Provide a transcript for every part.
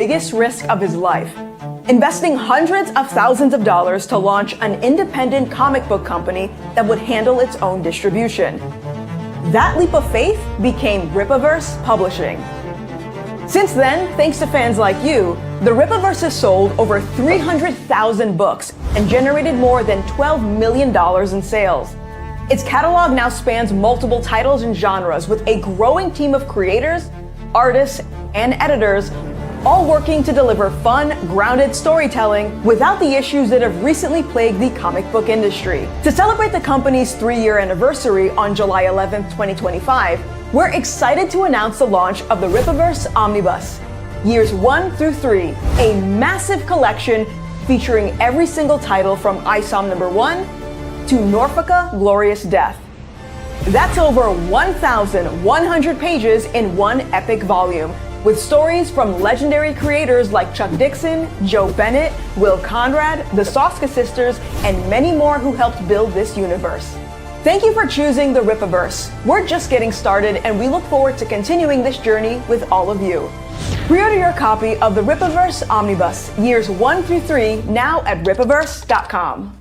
biggest risk of his life, investing hundreds of thousands of dollars to launch an independent comic book company that would handle its own distribution. That leap of faith became Rippaverse Publishing. Since then, thanks to fans like you, the Rippaverse has sold over 300,000 books and generated more than $12 million in sales. Its catalog now spans multiple titles and genres with a growing team of creators, artists, and editors, all working to deliver fun, grounded storytelling without the issues that have recently plagued the comic book industry. To celebrate the company's 3-year anniversary on July 11th, 2025, we're excited to announce the launch of the Rippaverse Omnibus, Years 1 through 3, a massive collection featuring every single title from ISOM number 1 to Norfolka Glorious Death. That's over 1,100 pages in one epic volume, with stories from legendary creators like Chuck Dixon, Joe Bennett, Will Conrad, the Soskas sisters, and many more who helped build this universe. Thank you for choosing the Rippaverse. We're just getting started, and we look forward to continuing this journey with all of you. Pre-order your copy of the Rippaverse Omnibus, Years 1 through 3, now at Rippaverse.com.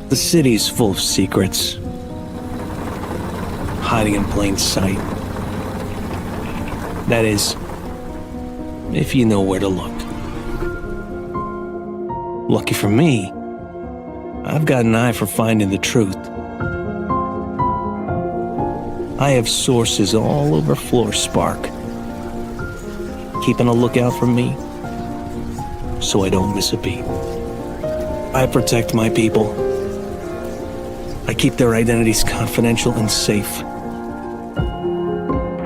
The city's full of secrets, hiding in plain sight. That is, if you know where to look. Lucky for me, I've got an eye for finding the truth. I have sources all over Floor Spark, keeping a lookout for me, so I don't miss a beat. I protect my people. I keep their identities confidential and safe.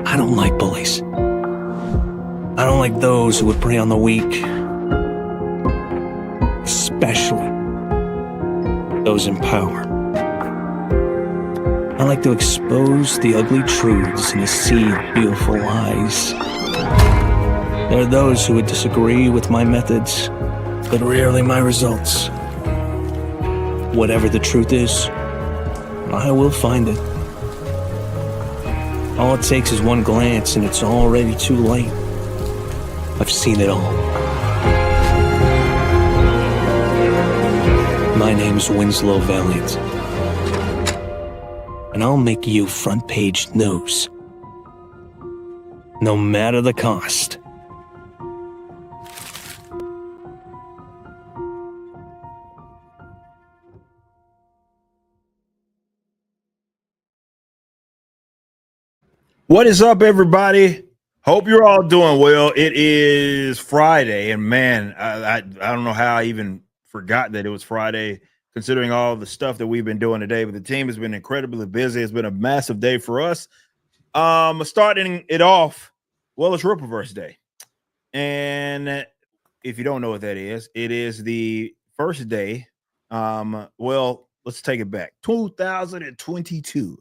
I don't like bullies. I don't like those who would prey on the weak. Especially those in power. I like to expose the ugly truths in a sea of beautiful lies. There are those who would disagree with my methods, but rarely my results. Whatever the truth is, I will find it. All it takes is one glance and it's already too late. I've seen it all. My name's Winslow Valiant. And I'll make you front page news. No matter the cost. What is up, everybody? Hope you're all doing well. It is Friday, and man, I don't know how I even forgot that it was Friday, considering all the stuff that we've been doing today. But the team has been incredibly busy. It's been a massive day for us. Starting it off, well, it's Rippaverse Day, and if you don't know what that is, it is the first day. Well, let's take it back. 2022.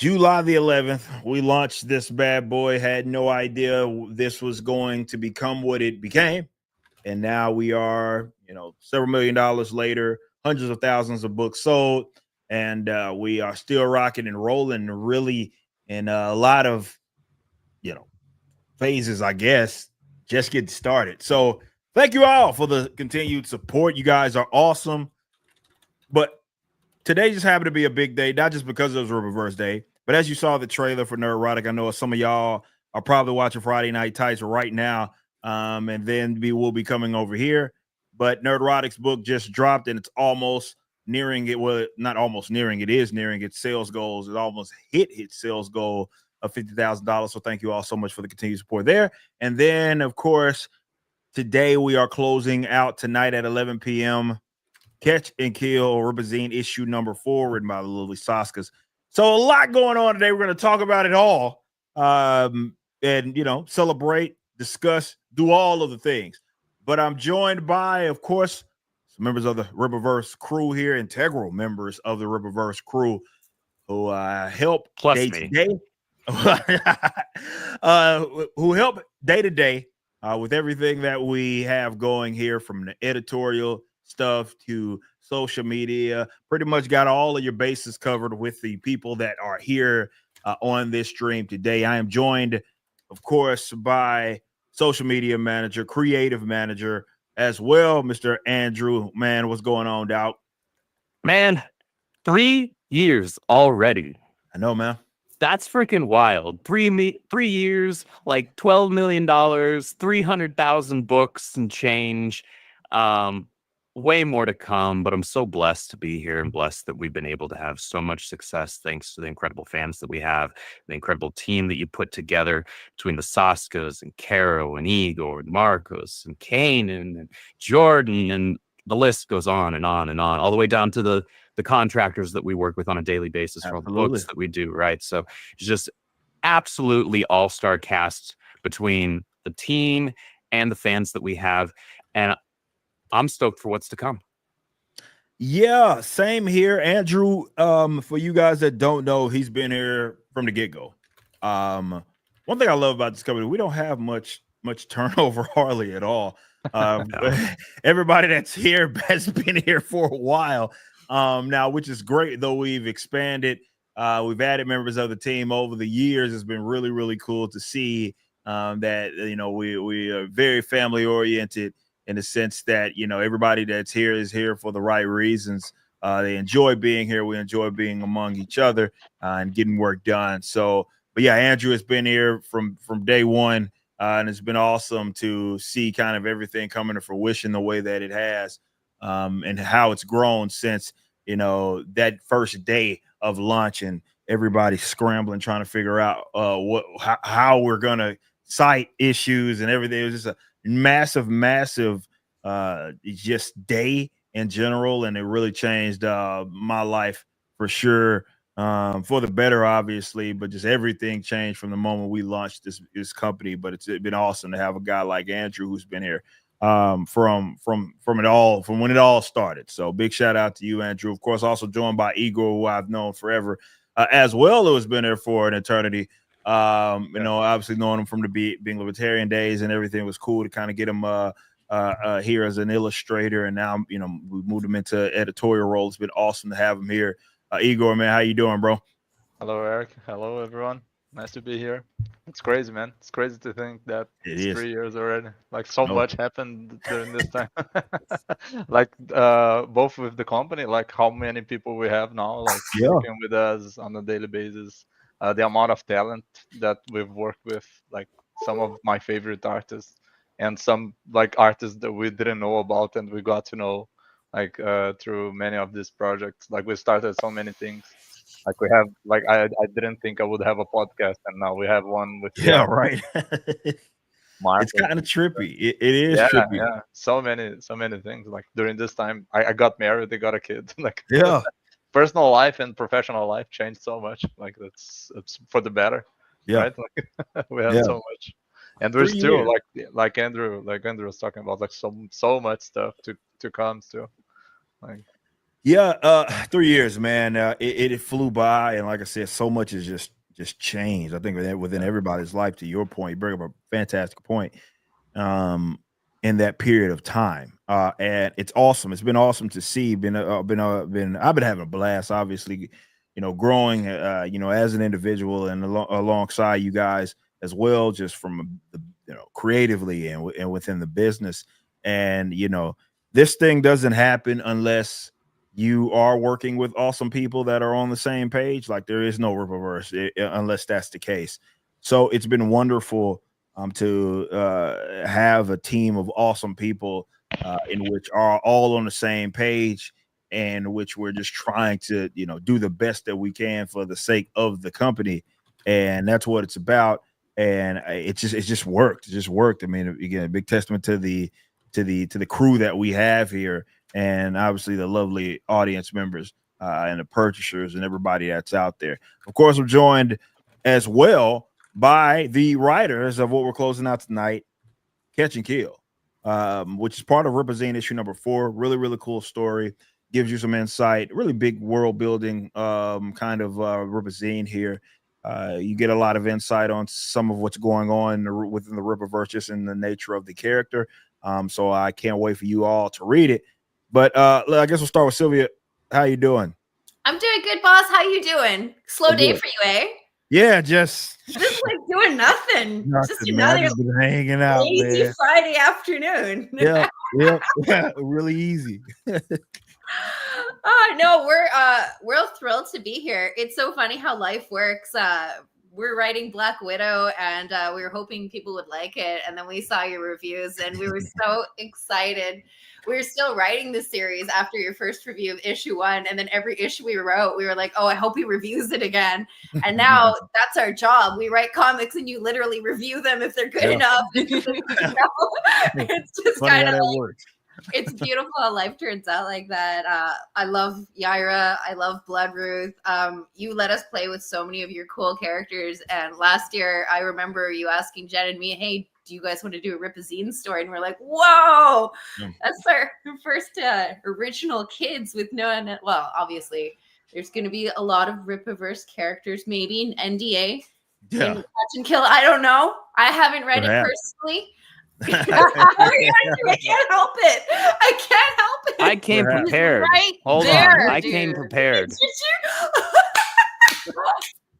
July the 11th, we launched this bad boy, had no idea this was going to become what it became. And now we are, several $1 million later, hundreds of thousands of books sold, and we are still rocking and rolling really in a lot of, phases, I guess, just getting started. So thank you all for the continued support. You guys are awesome. But today just happened to be a big day, not just because it was Rippaverse Day, but as you saw the trailer for Nerdrotic, I know some of y'all are probably watching Friday Night Tights right now. And then we'll be coming over here. But Nerdrotic's book just dropped, and it's almost nearing it. Well, not almost nearing, it is nearing its sales goals. It almost hit its sales goal of $50,000. So thank you all so much for the continued support there. And then, of course, today we are closing out tonight at 11 p.m. Catch and Kill Ripazine issue number 4, written by the lovely Soskas. So a lot going on today. We're going to talk about it all, and celebrate, discuss, do all of the things. But I'm joined by, of course, some members of the Rippaverse crew here, integral members of the Rippaverse crew, who help day to day, who help day to day with everything that we have going here, from the editorial stuff to social media. Pretty much got all of your bases covered with the people that are here on this stream today. I am joined, of course, by social media manager, creative manager as well, Mr. Andrew. Man, what's going on, Doc? Man, 3 years already. I know, man. That's freaking wild. 3 years, like $12 million, 300,000 books and change. Way more to come, but I'm so blessed to be here and blessed that we've been able to have so much success thanks to the incredible fans that we have, the incredible team that you put together between the Soskas and Caro and Igor and Marcos and Kane and Jordan, and the list goes on and on and on, all the way down to the contractors that we work with on a daily basis for all the books that we do, right? So it's just absolutely all-star cast between the team and the fans that we have, and I'm stoked for what's to come. Yeah, same here, Andrew. For you guys that don't know, he's been here from the get-go. One thing I love about this company, we don't have much turnover, hardly at all. Everybody that's here has been here for a while now, which is great. Though we've expanded, we've added members of the team over the years. It's been really, really cool to see that we are very family oriented, in the sense that, everybody that's here is here for the right reasons. They enjoy being here. We enjoy being among each other and getting work done. So, but yeah, Andrew has been here from day one, and it's been awesome to see kind of everything coming to fruition the way that it has, and how it's grown since, that first day of launch, and everybody scrambling, trying to figure out how we're going to cite issues and everything. It was just a massive just day in general, and it really changed my life for sure, for the better, obviously, but just everything changed from the moment we launched this company. But it's been awesome to have a guy like Andrew who's been here from when it all started. So big shout out to you, Andrew. Of course, also joined by Igor, who I've known forever as well, who has been here for an eternity. Obviously knowing him from the being libertarian days and everything, was cool to kind of get him here as an illustrator, and now we moved him into editorial role. It's been awesome to have him here. Igor, man, how you doing, bro? Hello, Eric. Hello, everyone. Nice to be here. It's crazy, man. It's crazy to think that it's 3 years already. Like, so much happened during this time. Like, both with the company, like how many people we have now, like working with us on a daily basis. The amount of talent that we've worked with, like some of my favorite artists, and some like artists that we didn't know about, and we got to know like through many of these projects. Like, we started so many things. Like, we have, like, I didn't think I would have a podcast, and now we have one with right. It's kind of trippy. It is trippy. Yeah. So many things. Like, during this time, I got married, I got a kid. Like, personal life and professional life changed so much. Like, it's for the better. Right? Like, we have so much, and we're still like Andrew was talking about, like so much stuff to come still. Like, 3 years, man. It flew by, and like I said, so much has just changed. I think within everybody's life. To your point, you bring up a fantastic point. In that period of time, and it's awesome. It's been awesome to see. I've been having a blast. Obviously, growing, as an individual, and alongside you guys as well, just from creatively and within the business. And this thing doesn't happen unless you are working with awesome people that are on the same page. Like, there is no Rippaverse unless that's the case. So it's been wonderful to have a team of awesome people in which are all on the same page, and which we're just trying to, do the best that we can for the sake of the company. And that's what it's about. And it just worked. It just worked. I mean, again, a big testament to the crew that we have here, and obviously the lovely audience members and the purchasers and everybody that's out there. Of course, I'm joined as well by the writers of what we're closing out tonight, Catch and Kill, which is part of Ripazine issue number 4. Really, really cool story. Gives you some insight. Really big world building kind of Ripazine here. You get a lot of insight on some of what's going on within the Ripverse, just in the nature of the character. So I can't wait for you all to read it. But I guess we'll start with Sylvia. How you doing? I'm doing good, boss. How you doing? Slow day for you, eh? Yeah, just like doing nothing. Just another hanging out, lazy man. Friday afternoon. Yeah, really easy. No, we're thrilled to be here. It's so funny how life works. We're writing Black Widow, and we were hoping people would like it, and then we saw your reviews, and we were so excited. We were still writing the series after your first review of issue 1, and then every issue we wrote, we were like, oh, I hope he reviews it again. And now that's our job. We write comics, and you literally review them if they're good enough. It's just kind of like, works. It's beautiful how life turns out like that. I love Yaira. I love Bloodruth. You let us play with so many of your cool characters. And last year, I remember you asking Jen and me, hey, do you guys want to do a RippaZine story? And we're like, whoa, that's our first original kids with no, well, obviously, there's going to be a lot of Rippaverse characters, maybe an NDA. Yeah. Catch and Kill. I don't know. I haven't read it personally. I can't help it. I came prepared. Right Hold there, on. I dude. came prepared.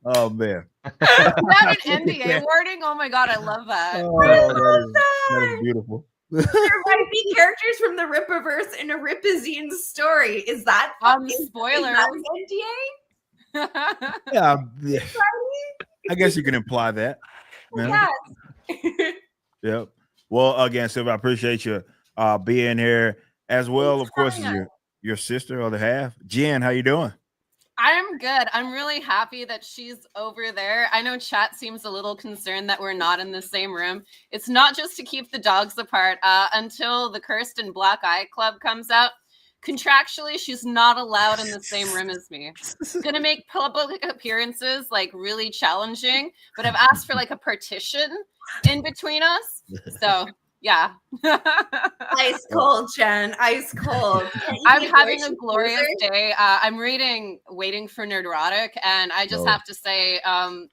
Oh man. That an NDA warning? Oh my god, I love that. That is beautiful. There might be characters from the Rippaverse in a Ripazine story. Is that spoiler? NDA? Yeah. I guess you can imply that. Yes. Yep. Well, again, Sylvia, I appreciate you being here as well. Of course, your sister, other half, Jen. How you doing? I'm good. I'm really happy that she's over there. I know chat seems a little concerned that we're not in the same room. It's not just to keep the dogs apart. Until the Cursed and Black Eye Club comes out, contractually, she's not allowed in the same room as me. Gonna make public appearances like really challenging, but I've asked for like a partition in between us. So yeah. Ice cold, Jen. Ice cold. I'm having a glorious day. I'm Waiting for Nerdrotic, and I just have to say,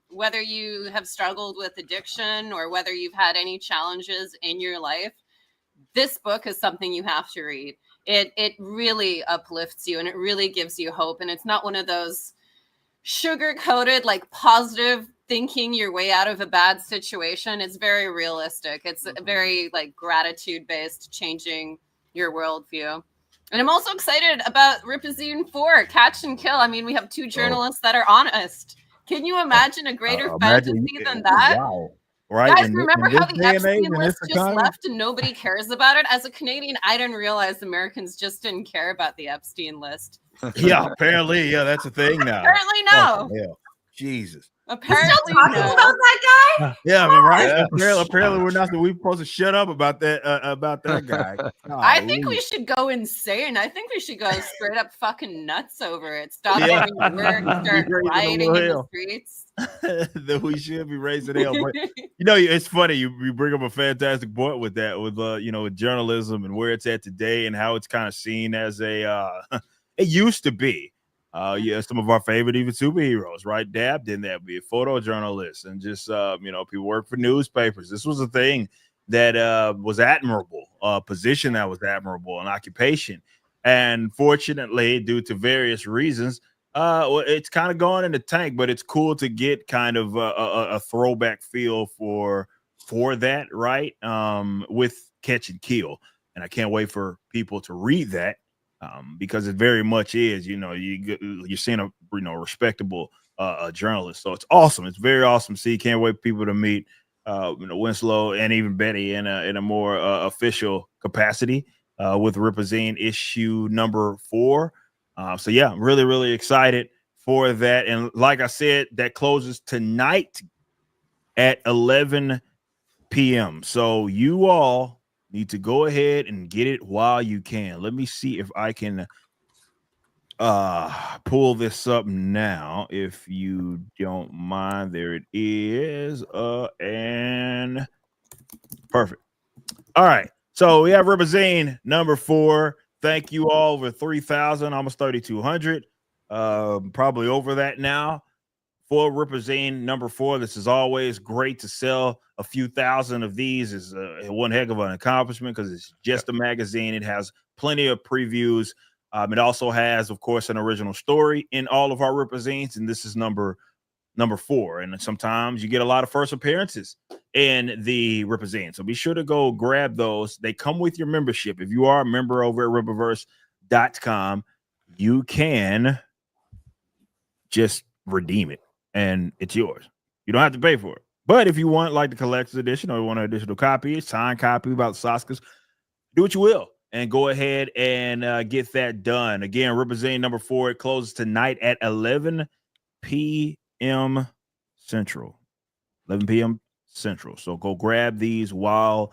whether you have struggled with addiction or whether you've had any challenges in your life, this book is something you have to read. It really uplifts you, and it really gives you hope. And it's not one of those sugar-coated, like positive thinking your way out of a bad situation. It's very realistic. It's very like gratitude-based, changing your worldview. And I'm also excited about Ripazine 4, Catch and Kill. I mean, we have 2 journalists that are honest. Can you imagine a greater fantasy than that? Wow. Right. Guys, remember how the Epstein list just left and nobody cares about it? As a Canadian, I didn't realize Americans just didn't care about the Epstein list. Yeah, apparently. Yeah, that's a thing now. Apparently, no. Yeah. Jesus. Apparently, still talking about that guy? Yeah, I mean, right. Yeah. Apparently, we're supposed to shut up about that guy. I think we should go insane. I think we should go straight up fucking nuts over it. Stop having work, start rioting in the streets. That we should be raising hell. But, it's funny. You bring up a fantastic point with that, with with journalism and where it's at today and how it's kind of seen as a. It used to be. Some of our favorite even superheroes, right? Dabbed in that, be a photojournalist and just people work for newspapers. This was a thing that was admirable, position that was admirable, an occupation. And fortunately, due to various reasons, it's kind of gone in the tank. But it's cool to get kind of a throwback feel for that, right? With Catch and Kill, and I can't wait for people to read that. Because it very much is, you're seeing a respectable a journalist. So it's awesome. It's very awesome to see. Can't wait for people to meet Winslow and even Betty in a more official capacity with Ripazine issue number 4. So yeah, I'm really, really excited for that. And like I said, that closes tonight at 11 p.m. So you all need to go ahead and get it while you can. Let me see if I can pull this up now, if you don't mind. There it is. And perfect. All right. So we have Ripazine number 4. Thank you all. Over 3,000, almost 3,200. Probably over that now. For Ripazine number 4, this is always great to sell. A few thousand of these is one heck of an accomplishment because it's just a magazine. It has plenty of previews. It also has, of course, an original story in all of our Ripazines, and this is number 4. And sometimes you get a lot of first appearances in the Ripazine. So be sure to go grab those. They come with your membership. If you are a member over at Ripverse.com, you can just redeem it and it's yours. You don't have to pay for it. But if you want like the collector's edition or you want an additional copy, signed copy about Soskas, do what you will and go ahead and get that done. Again, Ripazine number 4, it closes tonight at 11 p.m. Central. 11 p.m. Central. So go grab these while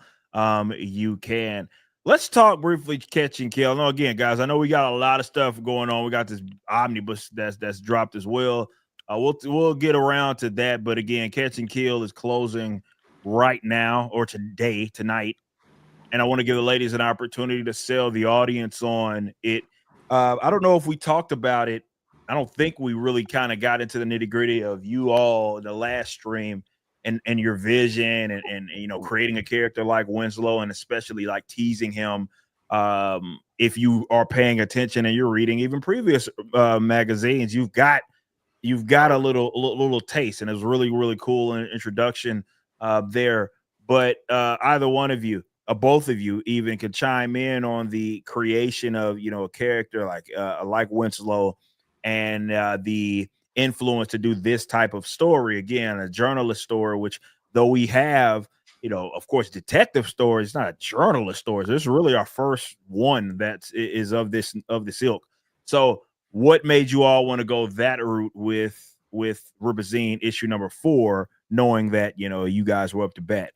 you can. Let's talk briefly Catch and Kill. Now, again, guys, I know we got a lot of stuff going on. We got this Omnibus that's dropped as well. We'll get around to that. But again, Catch and Kill is closing right now or tonight. And I want to give the ladies an opportunity to sell the audience on it. I don't know if we talked about it. I don't think we really kind of got into the nitty gritty of you all in the last stream and your vision and you know, creating a character like Winslow and especially like teasing him. If you are paying attention and you're reading even previous magazines, you've got a little taste, and it was really, really cool in introduction there. But either one of you, both of you even could chime in on the creation of, you know, a character like Winslow and the influence to do this type of story. Again, a journalist story, which though we have, you know, of course, detective stories, it's not a journalist story. This is really our first one that is of this ilk. So what made you all want to go that route with Ripazine issue number 4, knowing that, you know, you guys were up to bat?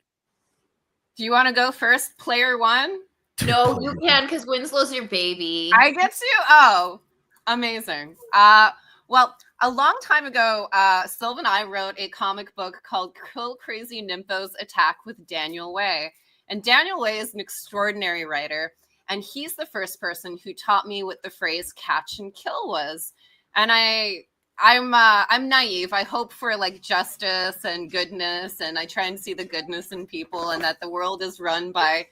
Do you want to go first, player 1? No, you can, because Winslow's your baby. I get to? Oh, amazing. Well, a long time ago, Sylv and I wrote a comic book called Kill Crazy Nymphos Attack with Daniel Way. And Daniel Way is an extraordinary writer. And he's the first person who taught me what the phrase catch and kill was. And I'm naive. I hope for like justice and goodness. And I try and see the goodness in people and that the world is run by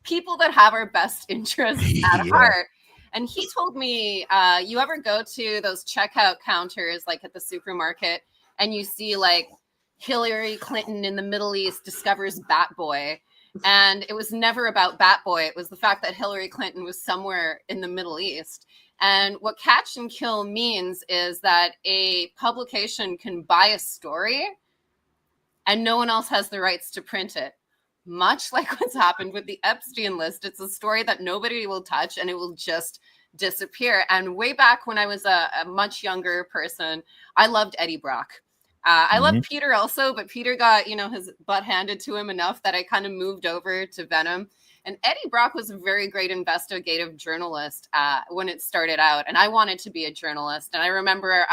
people that have our best interests at heart. And he told me, you ever go to those checkout counters, like at the supermarket, and you see like Hillary Clinton in the Middle East discovers Bat Boy. And it was never about Bat Boy. It was the fact that Hillary Clinton was somewhere in the Middle East. And what catch and kill means is that a publication can buy a story and no one else has the rights to print it. Much like what's happened with the Epstein list. It's a story that nobody will touch and it will just disappear. And way back when I was a much younger person, I loved Eddie Brock. I loved Peter also, but Peter got, you know, his butt handed to him enough that I kind of moved over to Venom. And Eddie Brock was a very great investigative journalist when it started out. And I wanted to be a journalist. And I remember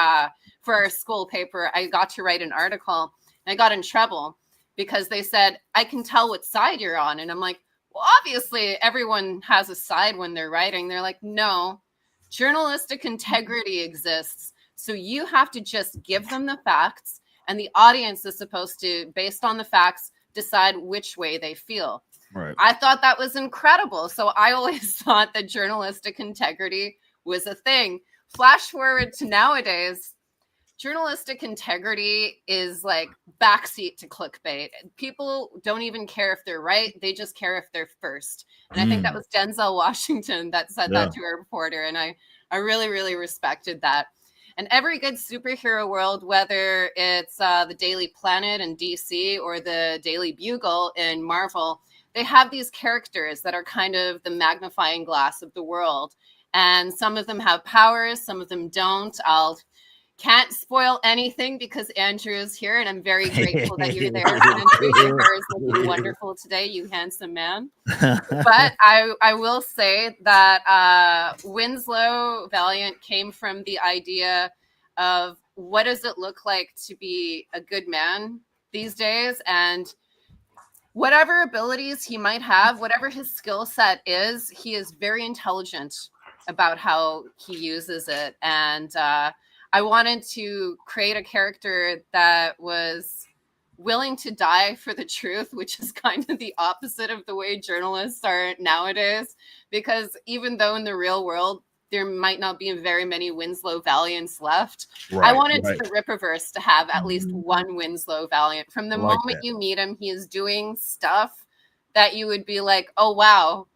for our school paper, I got to write an article and I got in trouble because they said, I can tell what side you're on. And I'm like, well, obviously everyone has a side when they're writing. They're like, no, journalistic integrity exists. So you have to just give them the facts and the audience is supposed to, based on the facts, decide which way they feel. Right. I thought that was incredible. So I always thought that journalistic integrity was a thing. Flash forward to nowadays, journalistic integrity is like backseat to clickbait. People don't even care if they're right. They just care if they're first. And I think that was Denzel Washington that said that to a reporter. And I really, really respected that. And every good superhero world, whether it's the Daily Planet in DC or the Daily Bugle in Marvel, they have these characters that are kind of the magnifying glass of the world. And some of them have powers, some of them don't. Can't spoil anything because Andrew is here, and I'm very grateful that you're there, Andrew. Your hair is looking wonderful today, you handsome man. But I will say that Winslow Valiant came from the idea of what does it look like to be a good man these days, and whatever abilities he might have, whatever his skill set is, he is very intelligent about how he uses it. And I wanted to create a character that was willing to die for the truth, which is kind of the opposite of the way journalists are nowadays. Because even though in the real world, there might not be very many Winslow Valiants left, I wanted the Rippaverse to have at least one Winslow Valiant. From the moment you meet him, he is doing stuff that you would be like, oh, wow,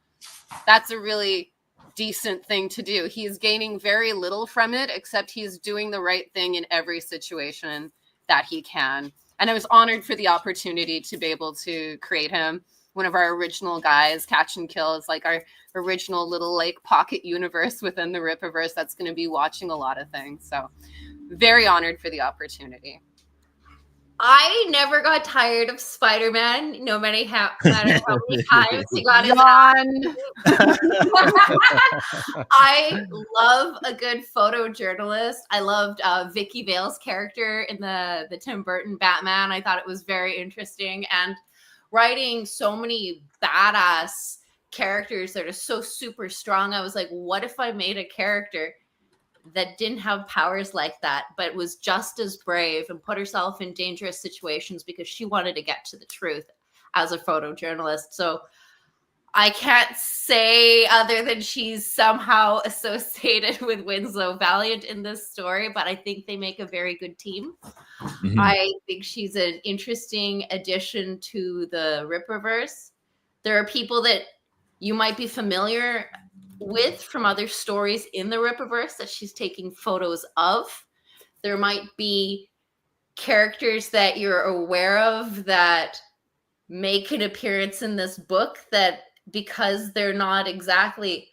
that's a really decent thing to do. He's gaining very little from it, except he's doing the right thing in every situation that he can. And I was honored for the opportunity to be able to create him. One of our original guys, Catch and Kill, is like our original little like pocket universe within the Rippaverse that's going to be watching a lot of things. So very honored for the opportunity. I never got tired of Spider-Man, no matter how many times he got his on. I love a good photojournalist. I loved Vicky Vale's character in the Tim Burton Batman. I thought it was very interesting. And writing so many badass characters that are so super strong, I was like, what if I made a character that didn't have powers like that, but was just as brave and put herself in dangerous situations because she wanted to get to the truth as a photojournalist? So I can't say other than she's somehow associated with Winslow Valiant in this story, but I think they make a very good team. I think she's an interesting addition to the Rippaverse. There are people that you might be familiar with from other stories in the Rippaverse that she's taking photos of. There might be characters that you're aware of that make an appearance in this book that, because they're not exactly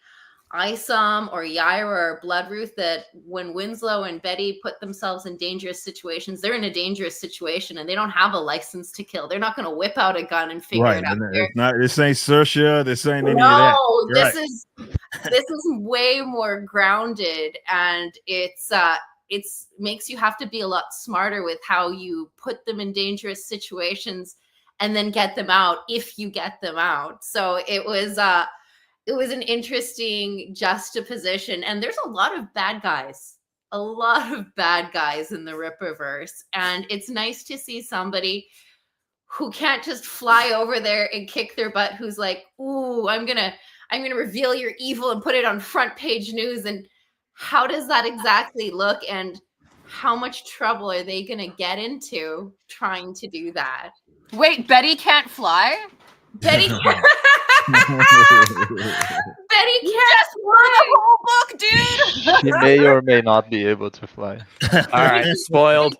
Isom or Yaira or Bloodruth, that when Winslow and Betty put themselves in dangerous situations, they're in a dangerous situation and they don't have a license to kill. They're not going to whip out a gun and figure it out. This ain't Sersha. This ain't any of that. No, this is way more grounded, and it's makes you have to be a lot smarter with how you put them in dangerous situations and then get them out if you get them out. So it was an interesting juxtaposition, and there's a lot of bad guys in the Rippaverse, and it's nice to see somebody who can't just fly over there and kick their butt, who's like, ooh, I'm gonna reveal your evil and put it on front page news. And how does that exactly look, and how much trouble are they gonna get into trying to do that? Wait, Betty can't fly? Betty can't. Betty can't fly the whole book, dude. She may or may not be able to fly. All right, spoiled.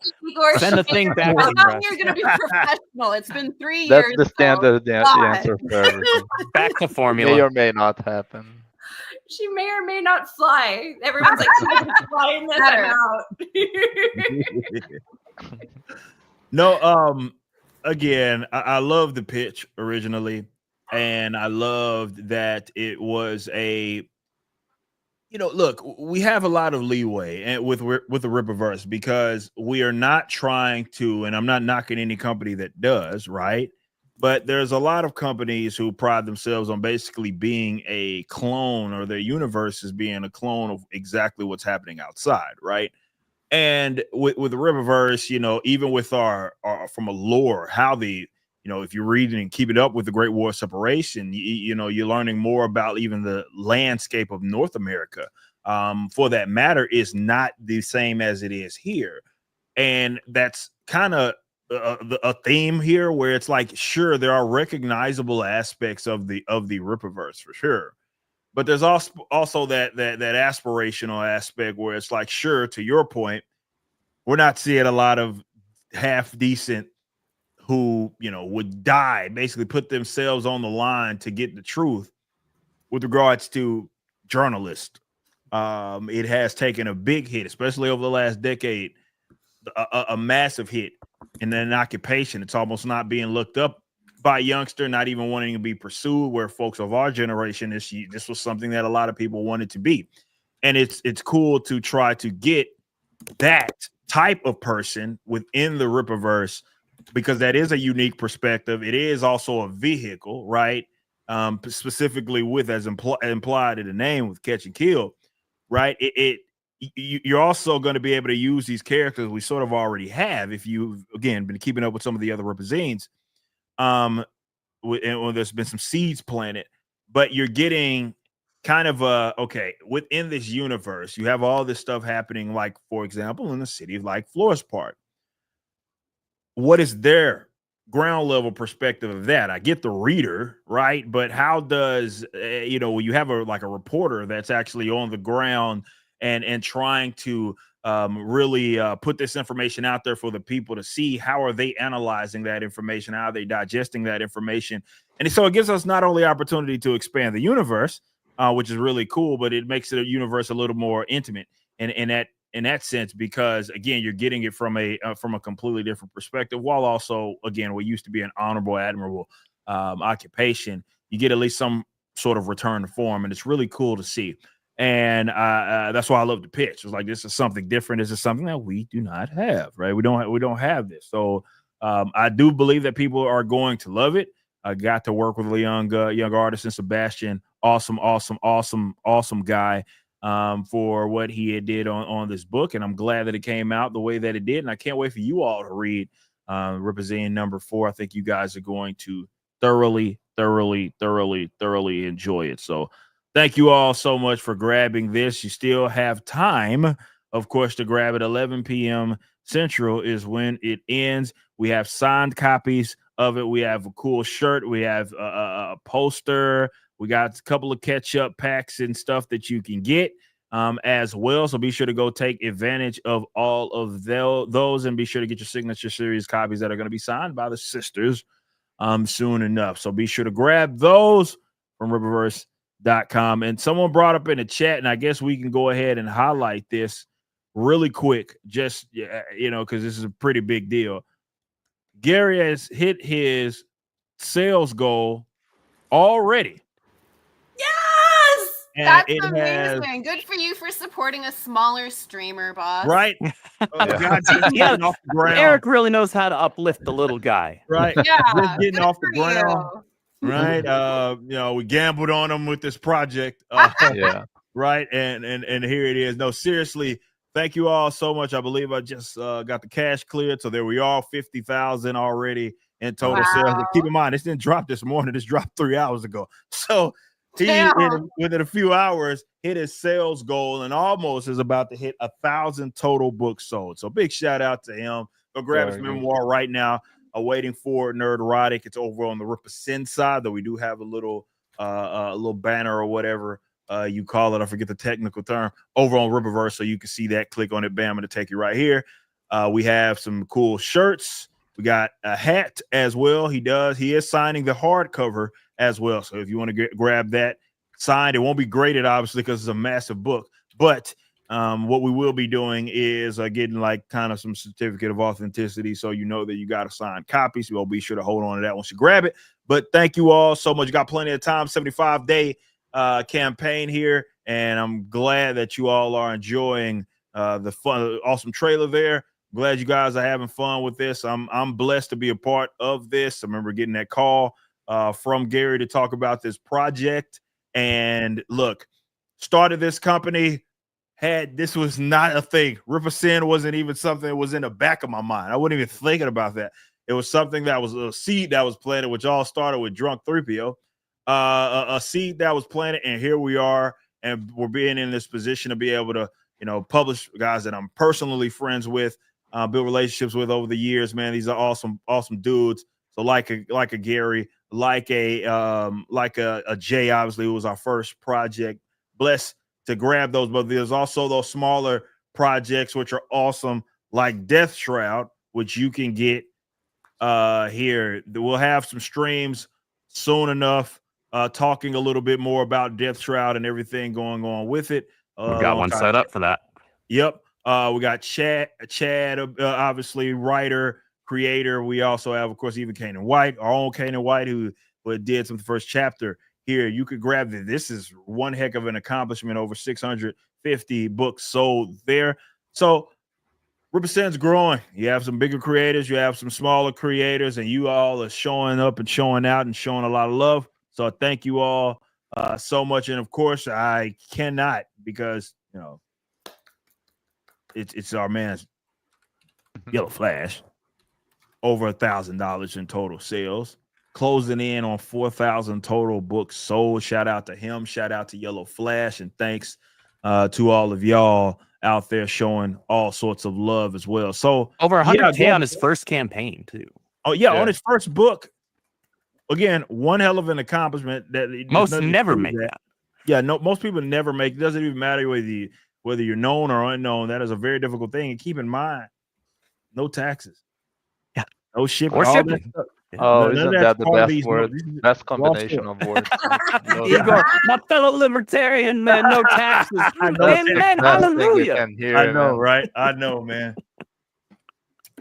Send the thing back. I thought you were going to be professional. It's been 3 years. That's the standard answer for everything. Back to formula. May or may not happen. She may or may not fly. Everyone's like, she doesn't fly in this out. No, again, I love the pitch originally. And I loved that it was look, we have a lot of leeway and with the Rippaverse, because we are not trying to, and I'm not knocking any company that does, right? But there's a lot of companies who pride themselves on basically being a clone, or their universe is being a clone of exactly what's happening outside, right? And with the Rippaverse, even with our from a lore, how if you're reading and keeping up with the Great War of Separation, you're learning more about even the landscape of North America. For that matter, is not the same as it is here. And that's kind of a theme here, where it's like, sure, there are recognizable aspects of the Rippaverse for sure. But there's also that aspirational aspect where it's like, sure, to your point, we're not seeing a lot of half decent who, you know, would die, basically put themselves on the line to get the truth with regards to journalists. It has taken a big hit, especially over the last decade, a massive hit in an occupation. It's almost not being looked up by a youngster, not even wanting to be pursued, where folks of our generation, this was something that a lot of people wanted to be. And it's cool to try to get that type of person within the Rippaverse, because that is a unique perspective. It is also a vehicle, right? Specifically with, as implied in the name, with Catch and Kill, right? You're also going to be able to use these characters we sort of already have if you've, again, been keeping up with some of the other Ripazines. And there's been some seeds planted, but you're getting kind of okay, within this universe, you have all this stuff happening, like, for example, in the city of like Florist Park. What is their ground level perspective of that? I get the reader, right? But how does, you know, when you have a reporter that's actually on the ground and trying to really put this information out there for the people to see, how are they analyzing that information? How are they digesting that information? And so it gives us not only opportunity to expand the universe, which is really cool, but it makes it a universe a little more intimate in that sense, because again, you're getting it from a completely different perspective, while also, again, what used to be an honorable, admirable occupation, you get at least some sort of return to form, and it's really cool to see. And that's why I love the pitch. It's like, this is something different. This is something that we do not have, right? We don't have this. So I do believe that people are going to love it. I got to work with a young artist in Sebastian. Awesome guy for what he did on this book. And I'm glad that it came out the way that it did. And I can't wait for you all to read Ripazine number 4. I think you guys are going to thoroughly enjoy it. So thank you all so much for grabbing this. You still have time, of course, to grab it. 11 p.m. Central is when it ends. We have signed copies of it. We have a cool shirt. We have a poster. We got a couple of catch-up packs and stuff that you can get as well. So be sure to go take advantage of all of those, and be sure to get your signature series copies that are going to be signed by the sisters soon enough. So be sure to grab those from Rippaverse.com. And someone brought up in the chat, and I guess we can go ahead and highlight this really quick, just, you know, because this is a pretty big deal. Gary has hit his sales goal already. Yes! And That's it amazing. Good for you for supporting a smaller streamer, boss. Right? God, just getting off the ground. Eric really knows how to uplift the little guy. Right? Yeah. Just getting off the ground. You. Right? You know, we gambled on him with this project. Yeah. Right? And here it is. No, seriously, thank you all so much. I believe I just got the cash cleared. So there we are, 50,000 already in total sales. And keep in mind, this didn't drop this morning. This dropped 3 hours ago. So within a few hours, hit his sales goal and almost is about to hit 1,000 total books sold. So big shout out to him. Go grab his memoir right now. Waiting for Nerdrotic. It's over on the Ripazine side, though we do have a little banner or whatever you call it. I forget the technical term over on Ripverse, so you can see that. Click on it, bam, it'll take you right here. We have some cool shirts. We got a hat as well. He is signing the hardcover as well. So if you want to grab that signed, it won't be graded, obviously, because it's a massive book. But what we will be doing is getting like kind of some certificate of authenticity, so you know that you got a signed copy. So we'll be sure to hold on to that once you grab it. But thank you all so much. You got plenty of time, 75-day campaign here, and I'm glad that you all are enjoying the fun, awesome trailer there. Glad you guys are having fun with this. I'm blessed to be a part of this. I remember getting that call from Gary to talk about this project. And look, started this company, this was not a thing. Ripazine wasn't even something that was in the back of my mind. I wasn't even thinking about that. It was something that was a seed that was planted, which all started with Drunk 3PO. A seed that was planted, and here we are, and we're being in this position to be able to, you know, publish guys that I'm personally friends with, build relationships with over the years. Man, these are awesome dudes. So like a Gary, like a J. Obviously, it was our first project. Blessed to grab those, but there's also those smaller projects which are awesome, like Death Shroud, which you can get here. We'll have some streams soon enough, talking a little bit more about Death Shroud and everything going on with it. We've got one set up for that. Yep. We got Chad, obviously writer, creator. We also have, of course, even Kanan White, our own Kanan White, who did some first chapter here. You could grab it. This is one heck of an accomplishment. Over 650 books sold there. So Rippazine's growing. You have some bigger creators, you have some smaller creators, and you all are showing up and showing out and showing a lot of love. So thank you all so much. And of course, I cannot, because it's our man's Yellow Flash, over $1,000 in total sales, closing in on 4,000 total books sold. Shout out to him. Shout out to Yellow Flash, and thanks to all of y'all out there showing all sorts of love as well. So over 100K on his first campaign too. Oh yeah, on his first book. Again, one hell of an accomplishment that most never make that. Yeah, no, most people never make. It doesn't even matter whether you're known or unknown. That is a very difficult thing. And keep in mind, no taxes. Yeah. No shipping. Or shipping. Oh, isn't that the best word? Best combination of words. Igor, my fellow libertarian, man, no taxes. Amen, hallelujah. I know, right? I know, man.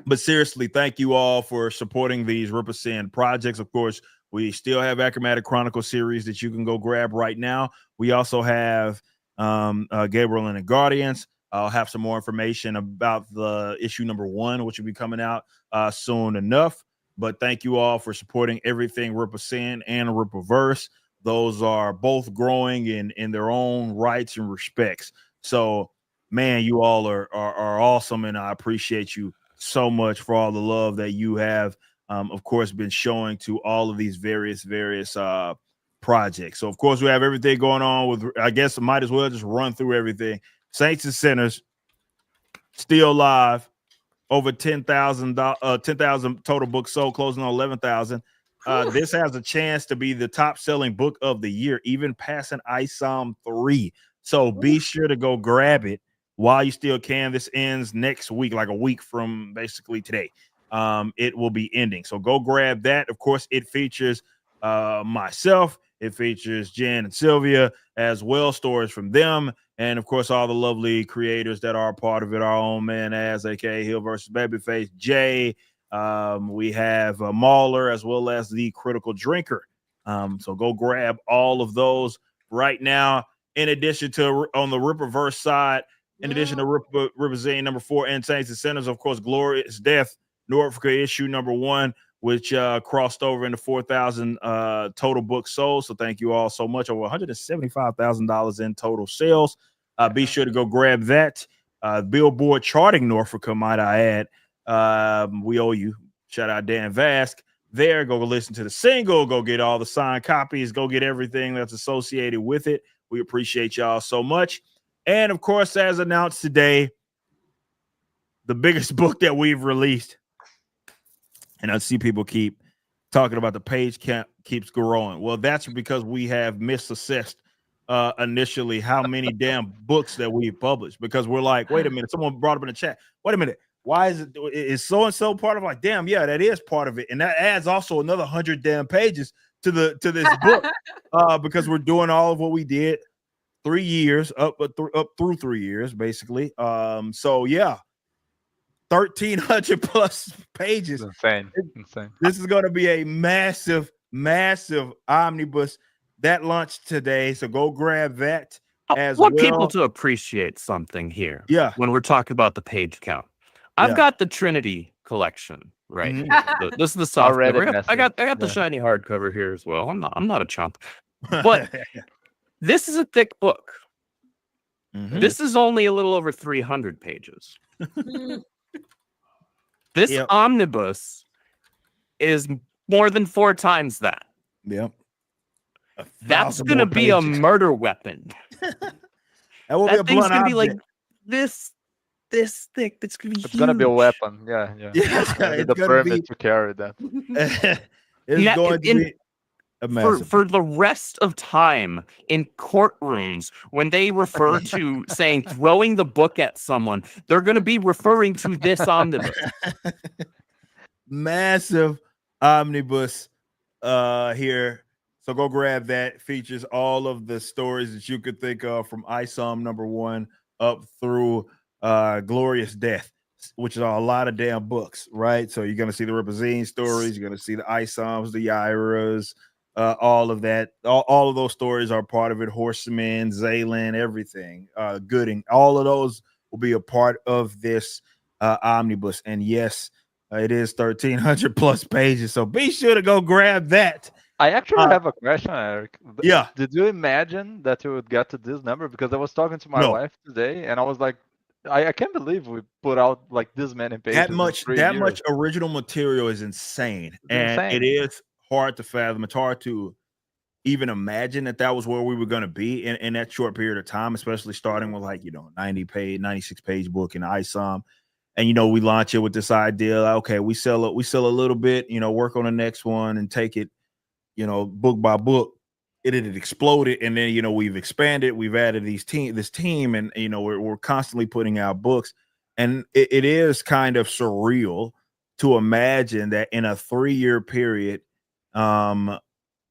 But seriously, thank you all for supporting these Ripazine projects. Of course, we still have Achromatic Chronicle series that you can go grab right now. We also have Gabriel and the Guardians. I'll have some more information about the issue number 1, which will be coming out soon enough. But thank you all for supporting everything Ripazine and Rippaverse. Those are both growing in their own rights and respects. So, man, you all are awesome, and I appreciate you so much for all the love that you have, of course, been showing to all of these various projects. So, of course, we have everything going on with, I guess I might as well just run through everything. Saints and Sinners, still live. Over 10,000 total books sold, closing on 11,000. This has a chance to be the top-selling book of the year, even passing ISOM 3. So be sure to go grab it while you still can. This ends next week, like a week from basically today. It will be ending. So go grab that. Of course, it features myself. It features Jen and Sylvia as well, stories from them. And, of course, all the lovely creators that are a part of it, our own man, a.k.a. Hill versus Babyface, Jay. We have Mauler, as well as the Critical Drinker. So go grab all of those right now. In addition to, on the Ripverse side, in addition to Ripazine number 4 and Saints and Sinners, of course, Glorious Death, Norfolk issue number 1, which crossed over into 4,000 total books sold. So thank you all so much. Over $175,000 in total sales. Be sure to go grab that. Billboard charting Norfolk, might I add. We owe you. Shout out Dan Vask. There, go listen to the single. Go get all the signed copies. Go get everything that's associated with it. We appreciate y'all so much. And, of course, as announced today, the biggest book that we've released. And I see people keep talking about the page count keeps growing. Well, that's because we have misassessed initially how many damn books that we've published, because we're like, wait a minute, someone brought up in the chat, wait a minute, why is so-and-so part of, like, damn, yeah, that is part of it. And that adds also another 100 damn pages to this book because we're doing all of what we did 3 years, up through 3 years, basically. So, yeah. 1,300 plus pages. Insane. This is going to be a massive omnibus that launched today. So go grab that as well. I want people to appreciate something here. Yeah. When we're talking about the page count, I've got the Trinity collection right here. This is the soft cover. I got the shiny hardcover here as well. I'm not a chump, but this is a thick book. This is only a little over 300 pages. This omnibus is more than 4 times that. Yep. That's going to be a murder weapon. That will that thing's going to be like this thick. It's going to be It's going to be a weapon. Yeah. It's the permit to carry that. It's going to be. For the rest of time in courtrooms, when they refer to saying throwing the book at someone, they're going to be referring to this omnibus. Massive omnibus here. So go grab that. Features all of the stories that you could think of from ISOM #1 up through Glorious Death, which are a lot of damn books, right? So you're going to see the Ripazine stories, you're going to see the ISOMs, the Yairas, all of that. All of those stories are part of it. Horseman, Zaylan, everything. Gooding, all of those will be a part of this omnibus. And yes, it is 1,300 plus pages. So be sure to go grab that. I actually have a question, Eric. Yeah. Did you imagine that you would get to this number? Because I was talking to my wife today, and I was like, I can't believe we put out like this many pages. That much original material is insane. It is hard to fathom. It's hard to even imagine that was where we were going to be in that short period of time, especially starting with 96 page book in ISOM. And, we launch it with this idea. Okay, we sell a little bit, work on the next one and take it, book by book. It had exploded, and then we've expanded, we've added this team, and we're constantly putting out books, and it is kind of surreal to imagine that in a 3-year period,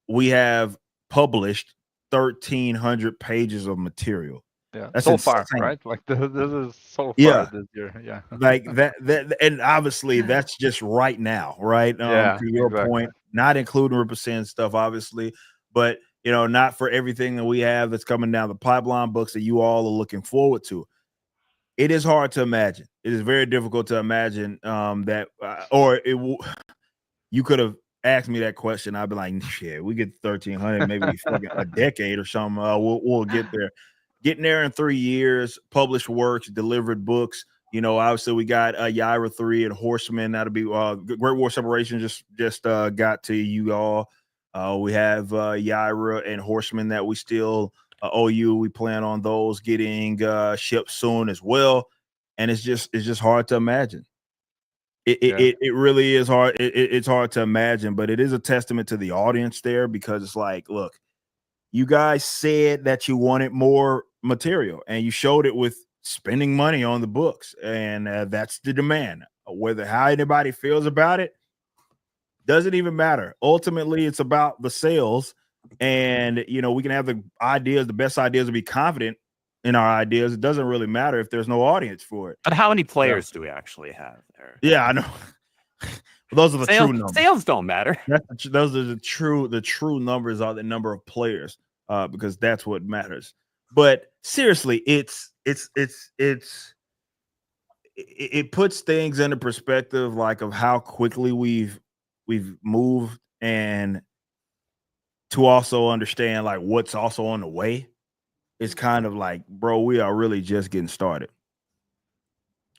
we have published 1,300 pages of material. Yeah, that's so insane. Far, right? Like this is so far this year. Yeah, like that, and obviously that's just right now, right? To your point, not including Ripperson stuff, obviously, but not for everything that we have that's coming down the pipeline, books that you all are looking forward to. It is hard to imagine. It is very difficult to imagine that, you could have asked me that question. I'd be like, shit, we get 1,300, maybe fucking a decade or something. We'll get there. Getting there in 3 years, published works, delivered books. Obviously we got Yaira 3 and Horseman. That'll be Great War Separation just got to you all. We have Yaira and Horseman that we still owe you. We plan on those getting shipped soon as well. And it's just hard to imagine. It really is hard. It's hard to imagine, but it is a testament to the audience there, because it's like, look, you guys said that you wanted more material, and you showed it with spending money on the books, and that's the demand. How anybody feels about it doesn't even matter. Ultimately, it's about the sales, and we can have the best ideas, to be confident in our ideas. It doesn't really matter if there's no audience for it. But how many players do we actually have there? Yeah, I know. Those are the true numbers. Sales don't matter. Those are the true numbers are the number of players, because that's what matters. But seriously, it puts things into perspective, like of how quickly we've moved, and to also understand like what's also on the way. It's kind of like, bro, we are really just getting started.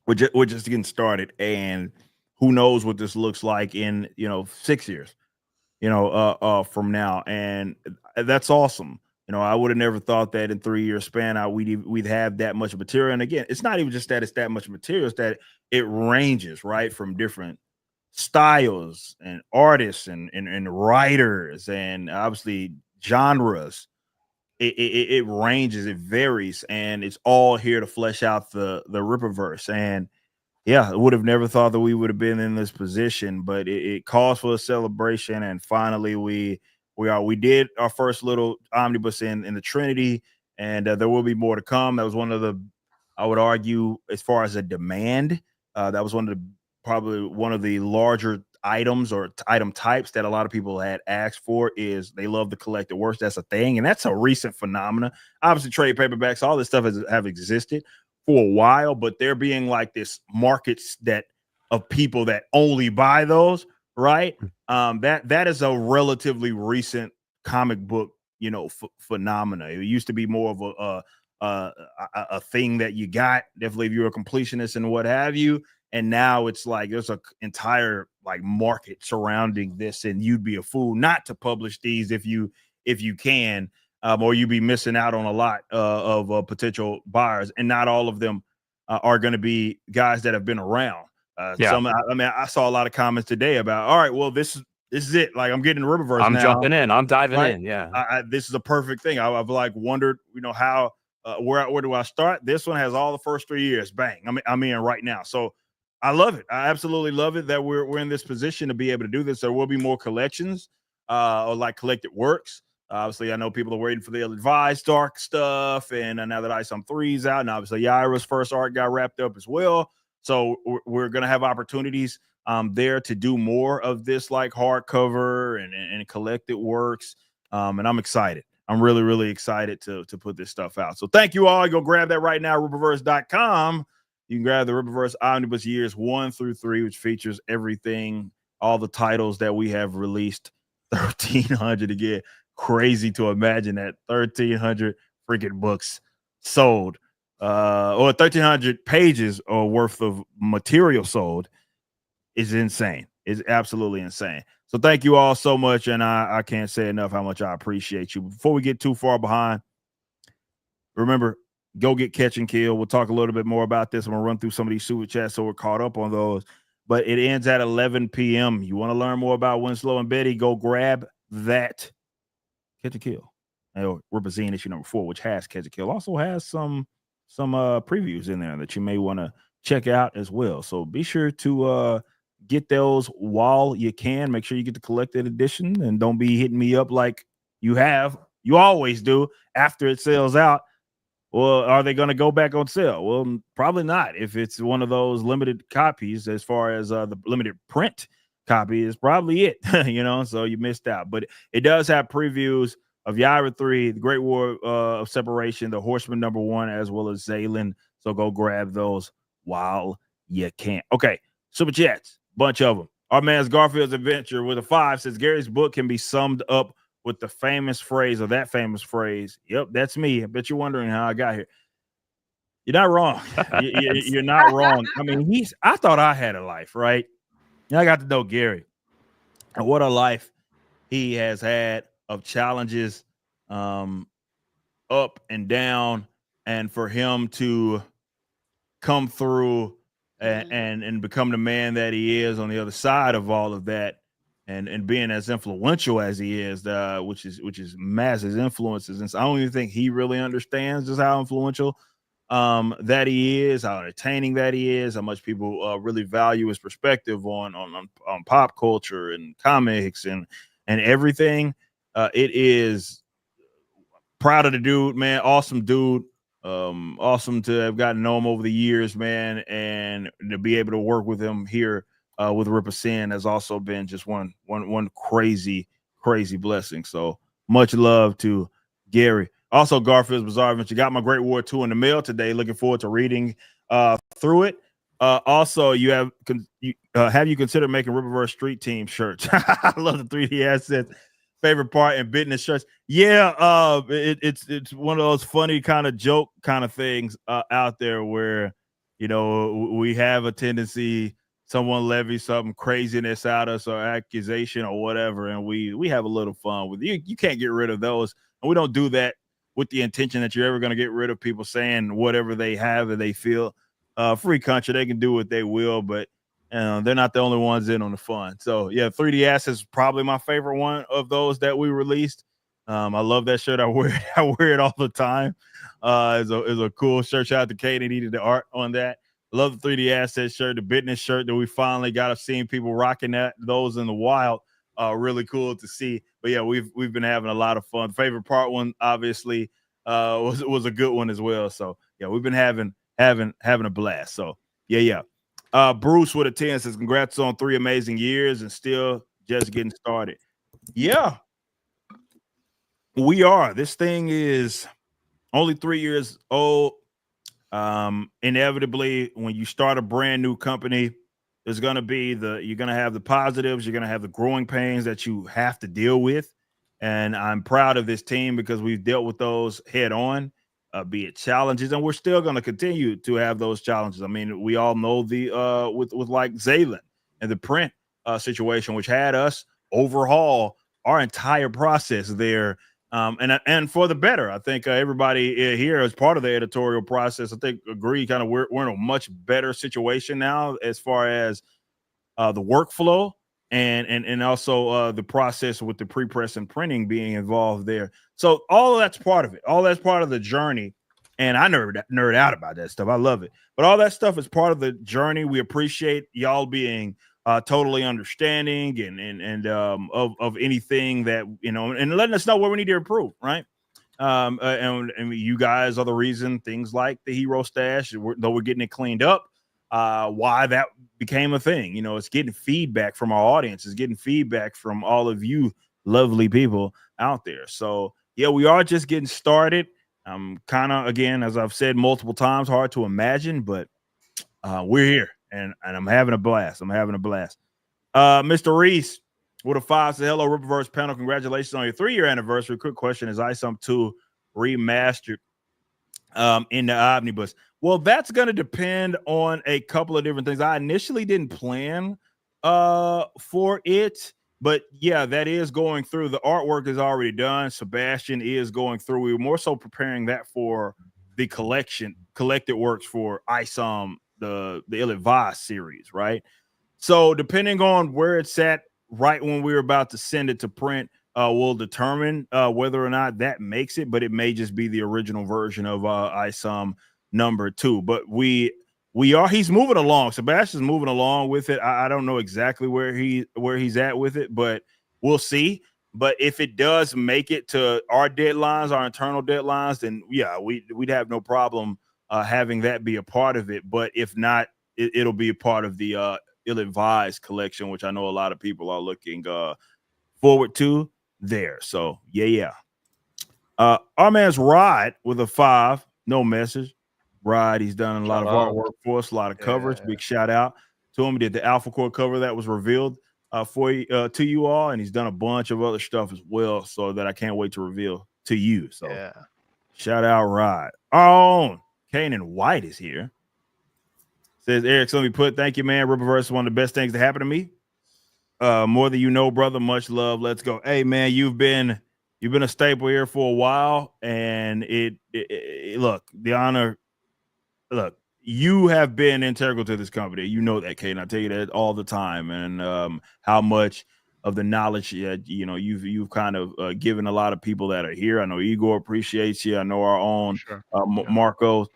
We're just getting started, and who knows what this looks like in 6 years, from now, and that's awesome. I would have never thought that in 3 year span we'd have that much material. And again, it's not even just that it's that much material; it's that it ranges right from different styles and artists and writers, and obviously genres. It ranges, it varies, and it's all here to flesh out the Rippaverse. And yeah, I would have never thought that we would have been in this position, but it calls for a celebration. And finally, we did our first little omnibus in the Trinity, and there will be more to come. That was one of the, I would argue, as far as a demand, that was probably one of the larger items or item types that a lot of people had asked for. Is they love the collected works. That's a thing, and that's a recent phenomenon. Obviously, trade paperbacks, all this stuff have existed for a while, but there being like this markets of people that only buy those, right? That is a relatively recent comic book, phenomena. It used to be more of a thing that you got, definitely if you're a completionist and what have you. And now it's like there's an entire like market surrounding this, and you'd be a fool not to publish these if you can, or you'd be missing out on a lot of potential buyers. And not all of them are going to be guys that have been around. I saw a lot of comments today about, all right, well, this this is it. Like I'm getting the Rippaverse I'm now. jumping in. I'm diving right? in. Yeah. This is a perfect thing. I've like wondered, how where do I start? This one has all the first 3 years. Bang. I'm in right now. So I love it. I absolutely love it that we're in this position to be able to do this. There will be more collections or like collected works. Obviously, I know people are waiting for the advised dark stuff, and now that ISOM 3's out, and obviously Yaira's first art got wrapped up as well. So we're going to have opportunities there to do more of this like hardcover and collected works. And I'm excited. I'm really, really excited to put this stuff out. So thank you all. Go grab that right now, Rippaverse.com. You can grab the Rippaverse Omnibus years 1 through 3, which features everything, all the titles that we have released. 1,300 again. Crazy to imagine that 1,300 freaking books sold, or 1,300 pages or worth of material sold is insane. It's absolutely insane. So thank you all so much, and I can't say enough how much I appreciate you. Before we get too far behind, remember, go get Catch and Kill. We'll talk a little bit more about this. I'm going to run through some of these super chats so we're caught up on those. But it ends at 11 p.m. You want to learn more about Winslow and Betty, go grab that Catch and Kill. Ripazine issue number 4, which has Catch and Kill, also has some previews in there that you may want to check out as well. So be sure to get those while you can. Make sure you get the collected edition, and don't be hitting me up like you always do after it sells out. Well, are they going to go back on sale? Well, probably not. If it's one of those limited copies, as far as the limited print copy is probably it, so you missed out. But it does have previews of Yaira 3, the Great War of Separation, the Horseman number 1, as well as Zaylen. So go grab those while you can. Okay, super chats, bunch of them. Our man's Garfield's Adventure with a 5 says Gary's book can be summed up with the famous phrase, or that famous phrase. Yep, that's me. I bet you're wondering how I got here. You're not wrong. You're not wrong. I mean, I thought I had a life, right? I got to know Gary, and what a life he has had of challenges, up and down, and for him to come through and become the man that he is on the other side of all of that, and being as influential as he is, which is massive influences. And so I don't even think he really understands just how influential that he is, how entertaining that he is, how much people really value his perspective on pop culture and comics and everything. It is proud of the dude, man. Awesome dude. Awesome to have gotten to know him over the years, man, and to be able to work with him here with Ripazine has also been just one crazy blessing. So much love to Gary. Also, Garfield's Bizarre Adventure got my Great War 2 in the mail today. Looking forward to reading through it. Also, have you considered making Ripverse Street Team shirts? I love the 3D assets. Favorite part in business shirts. Yeah, it's one of those funny kind of joke kind of things out there where we have a tendency, someone levies something craziness at us or accusation or whatever, and we have a little fun with it. You can't get rid of those, and we don't do that with the intention that you're ever going to get rid of people saying whatever they have and they feel. Free country, they can do what they will, but they're not the only ones in on the fun. So yeah, 3D Assets is probably my favorite one of those that we released. I love that shirt. I wear it all the time. It's a cool shirt. Shout out to Kate, he needed the art on that. Love the 3D Assets shirt, the business shirt that we finally got of seeing people rocking those in the wild. Really cool to see. But yeah, we've been having a lot of fun. Favorite part one, obviously, was a good one as well. So yeah, we've been having a blast. So yeah. Bruce with a 10 says congrats on 3 amazing years and still just getting started. Yeah, we are. This thing is only 3 years old. Inevitably, when you start a brand new company, there's going to be you're going to have the positives, you're going to have the growing pains that you have to deal with. And I'm proud of this team because we've dealt with those head on, be it challenges, and we're still going to continue to have those challenges. I mean, we all know with like Zaylen and the print situation, which had us overhaul our entire process there. And for the better. I think everybody here as part of the editorial process, I think agree we're in a much better situation now as far as the workflow and also the process with the pre-press and printing being involved there. So all of that's part of it. All that's part of the journey. And I nerd out about that stuff. I love it. But all that stuff is part of the journey. We appreciate y'all being totally understanding and of anything that, you know, and letting us know where we need to improve, right? And you guys are the reason things like the hero stash, though we're getting it cleaned up, why that became a thing. You know, it's getting feedback from our audience. It's getting feedback from all of you lovely people out there. So, yeah, we are just getting started. Kind of, again, as I've said multiple times, hard to imagine, but we're here, and I'm having a blast. Mr. Reese with a 5 says, hello, Ripverse panel. Congratulations on your 3-year anniversary. Quick question, is ISOM 2 remastered in the Omnibus? Well, that's going to depend on a couple of different things. I initially didn't plan for it. But yeah, that is going through. The artwork is already done. Sebastian is going through. We were more so preparing that for the collected works for ISOM, the Ill-Advised series, right? So depending on where it's at, right when we're about to send it to print, will determine whether or not that makes it. But it may just be the original version of ISOM number 2. But he's moving along. Sebastian's moving along with it. I don't know exactly where he's at with it, but we'll see. But if it does make it to our deadlines, our internal deadlines, then yeah, we'd have no problem having that be a part of it. But if not, it'll be a part of the Ill-Advised collection, which I know a lot of people are looking forward to there. So yeah. Our man's Rod with a 5, no message. Rod, he's done a lot of artwork for us, a lot of coverage. Big shout out to him. He did the Alpha Core cover that was revealed to you all, and he's done a bunch of other stuff as well, so that I can't wait to reveal to you. So shout out Rod. Our own Kanan White is here. Says, Eric, let me put, thank you, man. Rippaverse is one of the best things to happen to me. More than you know, brother. Much love. Let's go. Hey, man, you've been a staple here for a while, and look, the honor. Look, you have been integral to this company. You know that, Kate. I tell you that all the time, and how much of the knowledge you've kind of given a lot of people that are here. I know Igor appreciates you. I know our own Marco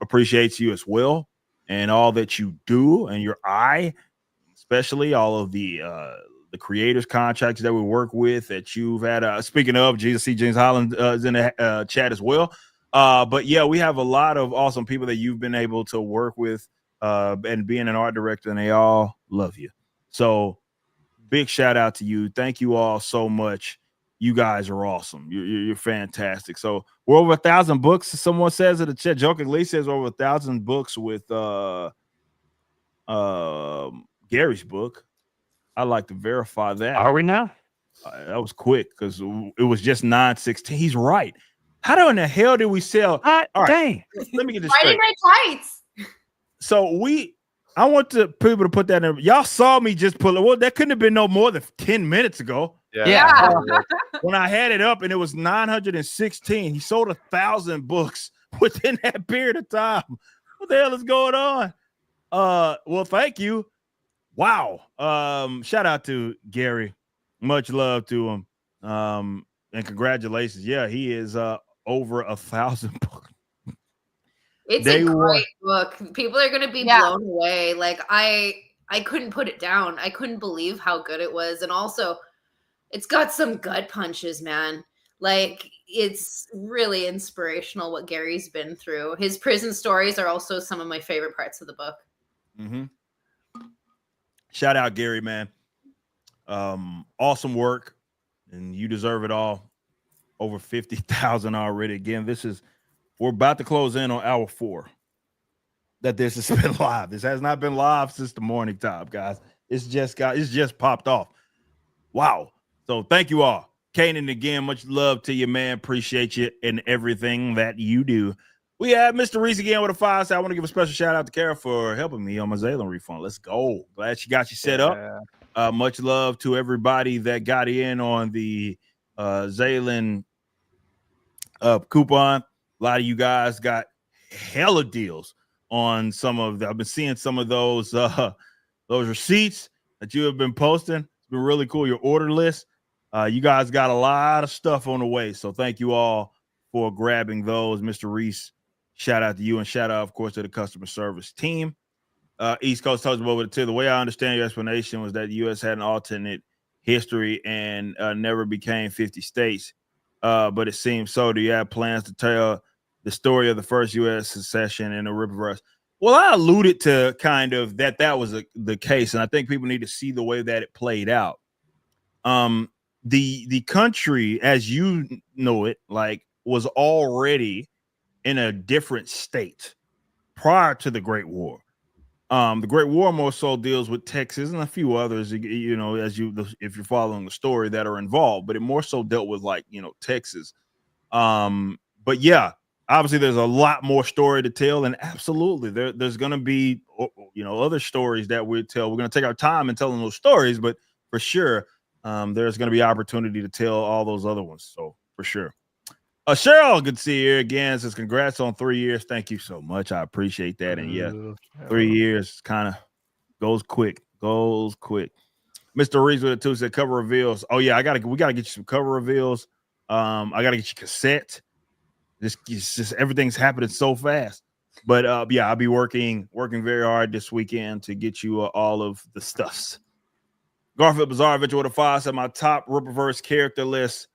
appreciates you as well, and all that you do, and your eye, especially all of the creators contracts that we work with that you've had. Speaking of, James Holland is in the chat as well. But yeah, we have a lot of awesome people that you've been able to work with and being an art director, and they all love you. So big shout out to you. Thank you all so much. You guys are awesome. You're fantastic. So we're over 1,000 books. Someone says in the chat, jokingly says over 1,000 books with Gary's book. I'd like to verify that. Are we now? That was quick because it was just 916. He's right. How in the hell did we sell? All right, dang. Let me get this Right in straight. my tights. So I want people to put that in. Y'all saw me just pull it. Well, that couldn't have been no more than 10 minutes ago. Yeah. When I had it up and it was 916, he sold 1,000 books within that period of time. What the hell is going on? Well, thank you. Wow. Shout out to Gary. Much love to him. And congratulations. Yeah, he is over 1,000 books. It's a great book. People are gonna be blown away. Like I couldn't put it down. I couldn't believe how good it was. And also it's got some gut punches, man. Like it's really inspirational what Gary's been through. His prison stories are also some of my favorite parts of the book. Mm-hmm. Shout out Gary, man. Awesome work, and you deserve it all. Over 50,000 already. Again, we're about to close in on hour 4 that this has been live. This has not been live since the morning time, guys. It's just popped off. Wow. So thank you all. Kanan, again, much love to you, man. Appreciate you and everything that you do. We have Mr. Reese again with a 5. So I want to give a special shout out to Kara for helping me on my Zalen refund. Let's go. Glad she got you set up. Much love to everybody that got in on the Zalen coupon. A lot of you guys got hella deals on some of I've been seeing some of those receipts. that you have been posting. It's been really cool. Your order list. You guys got a lot of stuff on the way. So thank you all for grabbing those. Mr. Reese, shout out to you, and shout out, of course, to the customer service team. East Coast Touch over the The way I understand your explanation was that the U.S. had an alternate history and never became 50 states. But it seems so. Do you have plans to tell the story of the first U.S. secession in the Ripverse? Well, I alluded to kind of that was the case, and I think people need to see the way that it played out. The country, as you know it, like, was already in a different state prior to the Great War. The Great War more so deals with Texas and a few others, you know, if you're following the story, that are involved, but it more so dealt with, like, you know, Texas. But yeah, obviously there's a lot more story to tell, and absolutely there's going to be, you know, other stories that we tell. We're going to take our time in telling those stories, but for sure, there's going to be opportunity to tell all those other ones. So for sure. Cheryl, good to see you again. Says congrats on 3 years. Thank you so much. I appreciate that. And yeah, 3 years kind of goes quick. Mr. Reese with it too said cover reveals. Oh yeah, we gotta get you some cover reveals. I gotta get you cassette. It's just everything's happening so fast. But yeah, I'll be working very hard this weekend to get you all of the stuffs. Garfield Bizarre Adventure with a 5 said my top Rippaverse character list.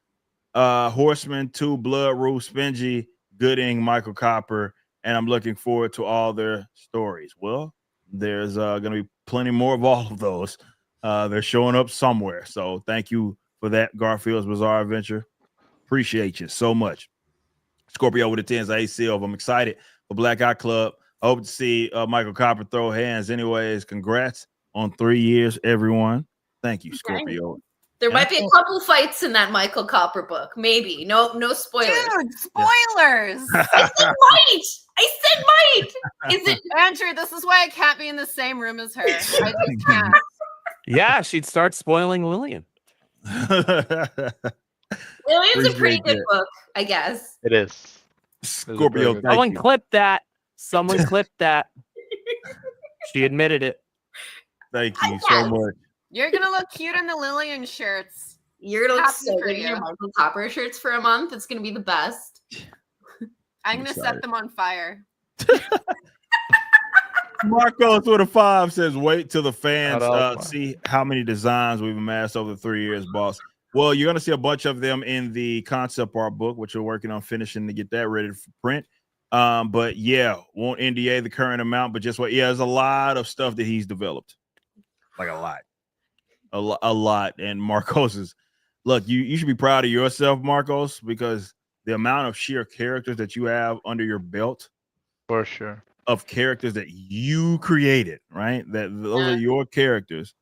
Horseman, 2, Bloodroof, Spengy, Gooding, Michael Copper, and I'm looking forward to all their stories. Well, there's going to be plenty more of all of those. They're showing up somewhere. So thank you for that, Garfield's Bizarre Adventure. Appreciate you so much. Scorpio with the 10s, ACL. I'm excited for Black Eye Club. I hope to see Michael Copper throw hands. Anyways, congrats on 3 years, everyone. Thank you, Scorpio. There might be a couple fights in that Michael Copper book. Maybe. No spoilers. Dude, spoilers. I said might. Is it Andrew? This is why I can't be in the same room as her. I just can't. Yeah, she'd start spoiling Lillian. Lillian's a pretty good book, I guess. It is. Scorpio. Someone clipped that. Someone clipped that. She admitted it. Thank you so much. You're gonna look cute in the Lillian shirts. You're gonna look Happy so for good in you. your Michael Copper shirts for a month. It's gonna be the best. I'm gonna set them on fire. Marcos with a 5 says, wait till the fans see how many designs we've amassed over the 3 years, boss. Well, you're going to see a bunch of them in the concept art book, which we're working on finishing to get that ready for print. But yeah, won't NDA the current amount, but just what? Yeah, there's a lot of stuff that he's developed. Like a lot. And Marcos is, look, you should be proud of yourself, Marcos, because the amount of sheer characters that you have under your belt. For sure. Of characters that you created, right? That those are your characters.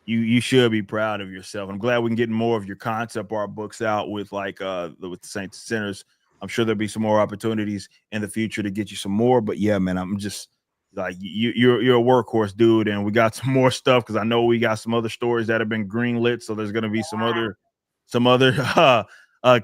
You should be proud of yourself. I'm glad we can get more of your concept art books out with with the Saints Centers. I'm sure there'll be some more opportunities in the future to get you some more. But yeah, man, I'm just like you're a workhorse, dude, and we got some more stuff because I know we got some other stories that have been greenlit. So there's gonna be some other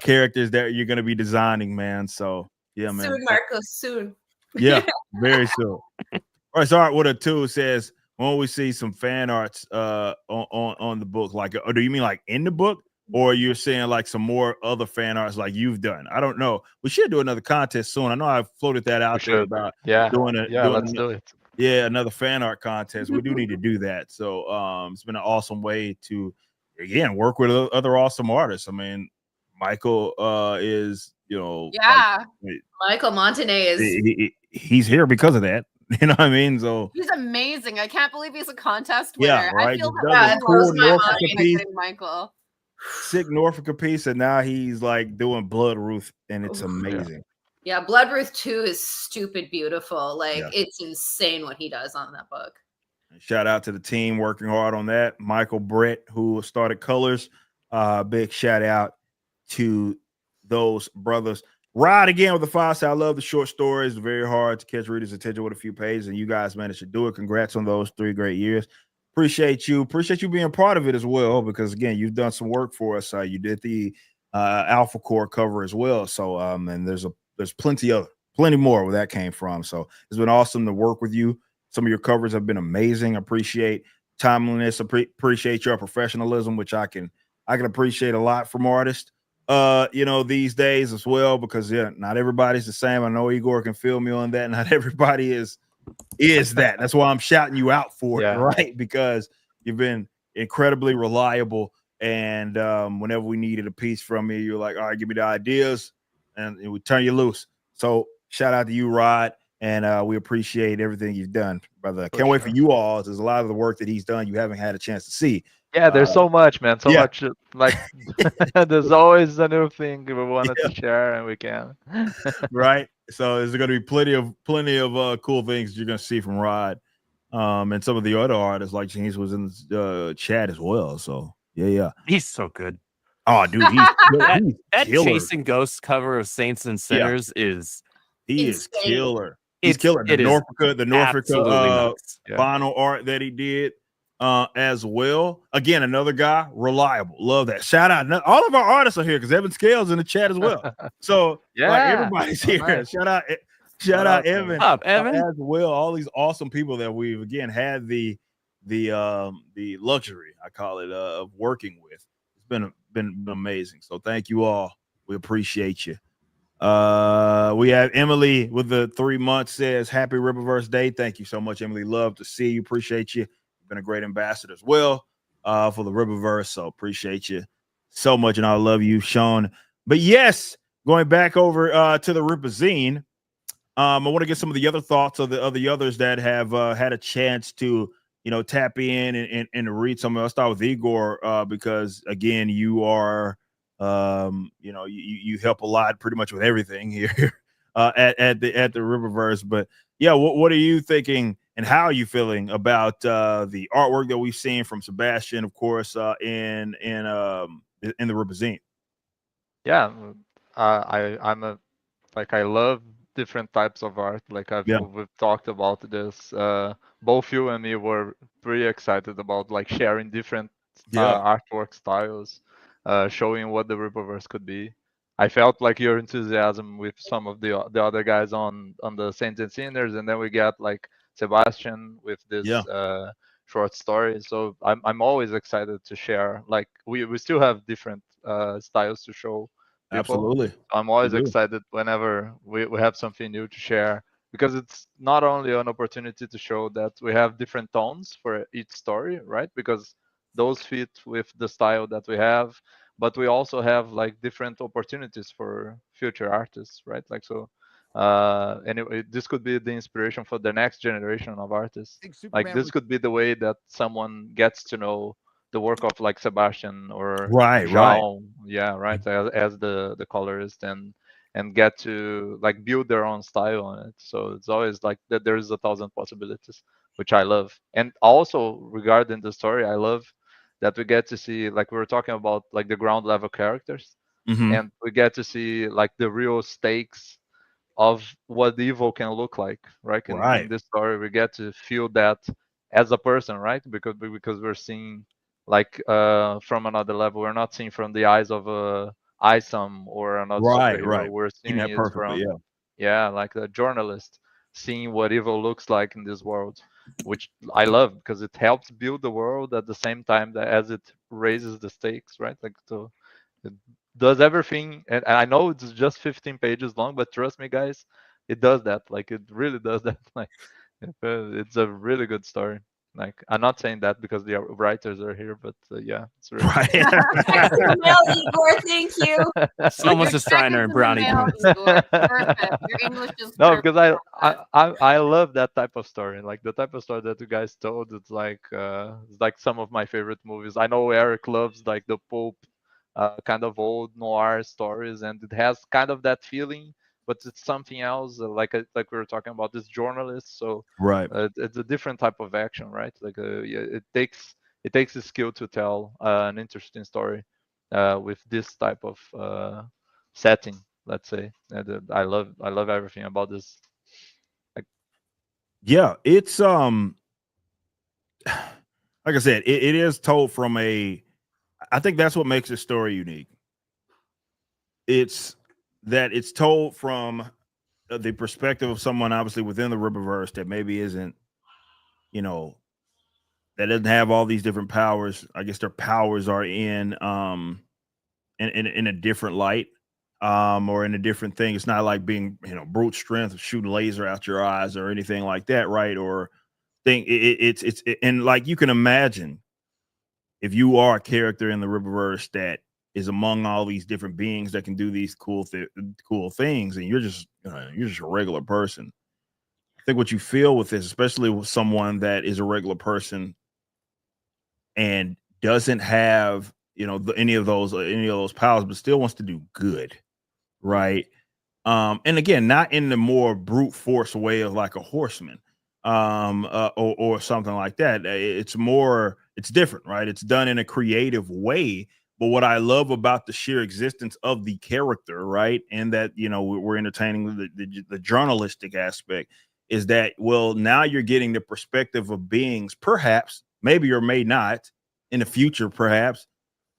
characters that you're gonna be designing, man. So yeah, man. Soon, Marcos, soon. Yeah, very soon. All right, so Art with a 2 says, when we see some fan arts on the book, like, or do you mean like in the book, or you're saying like some more other fan arts like you've done? I don't know. We should do another contest soon. I know I've floated that out there about let's do it. Yeah, another fan art contest. We do need to do that. So it's been an awesome way to again work with other awesome artists. I mean, Michael is, you know, Michael Montanez is he's here because of that. You know what I mean? So he's amazing. I can't believe he's a contest winner. Yeah, right. I feel that blows my mind. Michael. Sick Norfolk piece, and now he's like doing Bloodroof, and it's amazing. Yeah, Bloodroof 2 is stupid beautiful. Like it's insane what he does on that book. Shout out to the team working hard on that. Michael Brett, who started Colors. Big shout out to those brothers. Ride again with the 5 star. I love the short stories. Very hard to catch readers' attention with a few pages, and you guys managed to do it. Congrats on those 3 great years. Appreciate you being part of it as well, because again, you've done some work for us. You did the Alpha Core cover as well. So and there's plenty more where that came from. So it's been awesome to work with you. Some of your covers have been amazing. Appreciate timeliness. Appreciate your professionalism, which I can appreciate a lot from artists. These days as well, because not everybody's the same. I know Igor can feel me on that. Not everybody is that. That's why I'm shouting you out for it, right? Because you've been incredibly reliable, and whenever we needed a piece from you, you're like, all right, give me the ideas, and we turn you loose. So shout out to you, Rod, and we appreciate everything you've done, brother. Can't wait for you all. There's a lot of the work that he's done you haven't had a chance to see. Yeah, there's so much, man. So much. Like, there's always a new thing we wanted to share, and we can. Right. So there's going to be plenty of cool things you're going to see from Rod, and some of the other artists, like James was in the chat as well. So yeah, he's so good. Oh, dude, that Chasing Ghosts cover of Saints and Sinners is killer. He's killer. The Norfolk vinyl art that he did as well. Again, another guy, reliable. Love that. Shout out. All of our artists are here because Evan Scales in the chat as well. So everybody's here. Nice. Shout out Evan. Up, Evan. As well. All these awesome people that we've again had the luxury, I call it, of working with. It's been amazing. So thank you all. We appreciate you. We have Emily with the 3 months, says happy Rippaverse Day. Thank you so much, Emily. Love to see you. Appreciate you. You've been a great ambassador as well for the Rippaverse. So appreciate you so much, and I love you, Sean. But yes, going back over to the Ripazine, I want to get some of the other thoughts of the others that have had a chance to tap in and read some. I'll start with Igor because again, you are you help a lot pretty much with everything here at the Rippaverse. But yeah, what are you thinking and how are you feeling about the artwork that we've seen from Sebastian, of course, in the Ripazine? Yeah, I love different types of art. Like we've talked about this. Both you and me were pretty excited about like sharing different artwork styles. Showing what the Rippaverse could be. I felt like your enthusiasm with some of the other guys on the Saints and Sinners, and then we got like Sebastian with this short story. So I'm always excited to share. Like we still have different styles to show people. Absolutely. I'm always excited whenever we have something new to share, because it's not only an opportunity to show that we have different tones for each story, right? Because those fit with the style that we have, but we also have like different opportunities for future artists, right? Like so anyway, this could be the inspiration for the next generation of artists. Like this could be the way that someone gets to know the work of like Sebastian or João, as the colorist, and get to like build their own style on it. So it's always like that there's 1,000 possibilities, which I love. And also regarding the story, I love that we get to see, like we were talking about, like the ground level characters, and we get to see like the real stakes of what evil can look like, right? In this story, we get to feel that as a person, right? Because we're seeing like from another level. We're not seeing from the eyes of a Isam or another superhero. We're seeing it from like a journalist seeing what evil looks like in this world, which I love because it helps build the world at the same time that as it raises the stakes, right? Like so it does everything, and I know it's just 15 pages long, but trust me, guys, it does that. Like it really does that. Like it's a really good story. Like I'm not saying that because the writers are here, but yeah, it's really Igor, thank you. Someone's just trying to brownie. Perfect. Your English is no, because I love that type of story. Like the type of story that you guys told. It's like some of my favorite movies. I know Eric loves like the pulp, kind of old noir stories, and it has kind of that feeling. But it's something else, like we were talking about this journalist. So it's a different type of action, right? Like it takes a skill to tell an interesting story with this type of setting. Let's say. And I love everything about this. Yeah, it's like I said, it is told from I think that's what makes this story unique. It's told from the perspective of someone obviously within the Rippaverse that maybe isn't, that doesn't have all these different powers. I guess their powers are in a different light, or in a different thing. It's not like being, brute strength, shooting laser out your eyes or anything like that, right? Or it's and like you can imagine, if you are a character in the Ripverse that is among all these different beings that can do these cool things, and you're just a regular person. I think what you feel with this, especially with someone that is a regular person and doesn't have any of those powers, but still wants to do good, right? And again, not in the more brute force way of like a horseman, or something like that. It's different, right? It's done in a creative way. But what I love about the sheer existence of the character, right, and that we're entertaining the journalistic aspect, is that, well, now you're getting the perspective of beings, perhaps, maybe or may not, in the future, perhaps,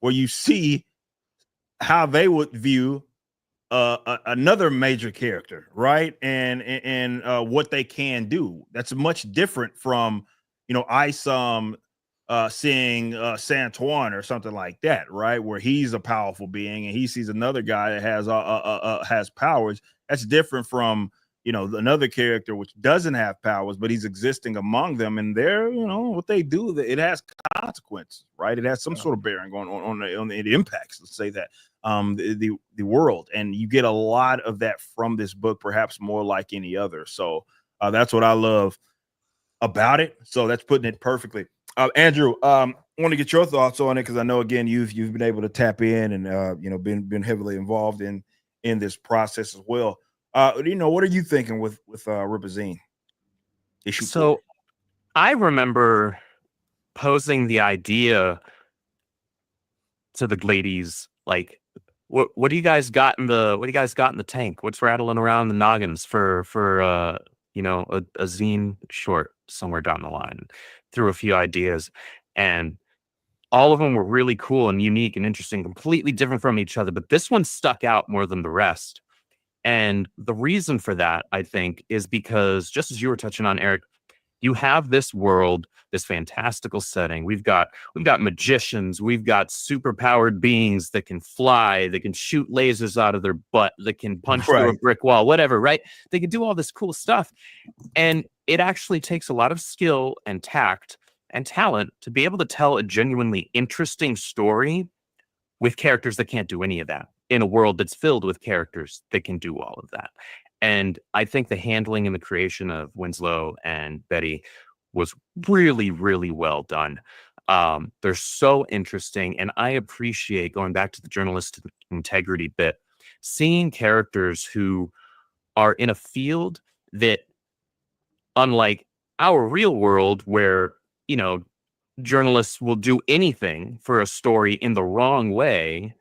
where you see how they would view another major character, right? And what they can do. That's much different from, seeing Santuan or something like that, right? Where he's a powerful being and he sees another guy that has powers. That's different from, another character which doesn't have powers, but he's existing among them, and they're, what they do, it has consequences, right? It has some sort of bearing on the impacts, let's say that, the world, and you get a lot of that from this book, perhaps more like any other. So that's what I love about it. So that's putting it perfectly. Andrew, I want to get your thoughts on it, because I know, again, you've been able to tap in and been heavily involved in this process as well. What are you thinking with Ripazine? So I remember posing the idea to the ladies, like, what do you guys got in the tank? What's rattling around the noggins for a zine short somewhere down the line? Threw a few ideas, and all of them were really cool and unique and interesting, completely different from each other. But this one stuck out more than the rest. And the reason for that, I think, is because, just as you were touching on, Eric, you have this world, this fantastical setting. We've got magicians, we've got superpowered beings that can fly, that can shoot lasers out of their butt, that can punch through a brick wall, whatever, right? They can do all this cool stuff. And it actually takes a lot of skill and tact and talent to be able to tell a genuinely interesting story with characters that can't do any of that, in a world that's filled with characters that can do all of that. And I think the handling and the creation of Winslow and Betty was really, really well done. They're so interesting. And I appreciate, going back to the journalistic integrity bit, seeing characters who are in a field that, unlike our real world, where, journalists will do anything for a story in the wrong way,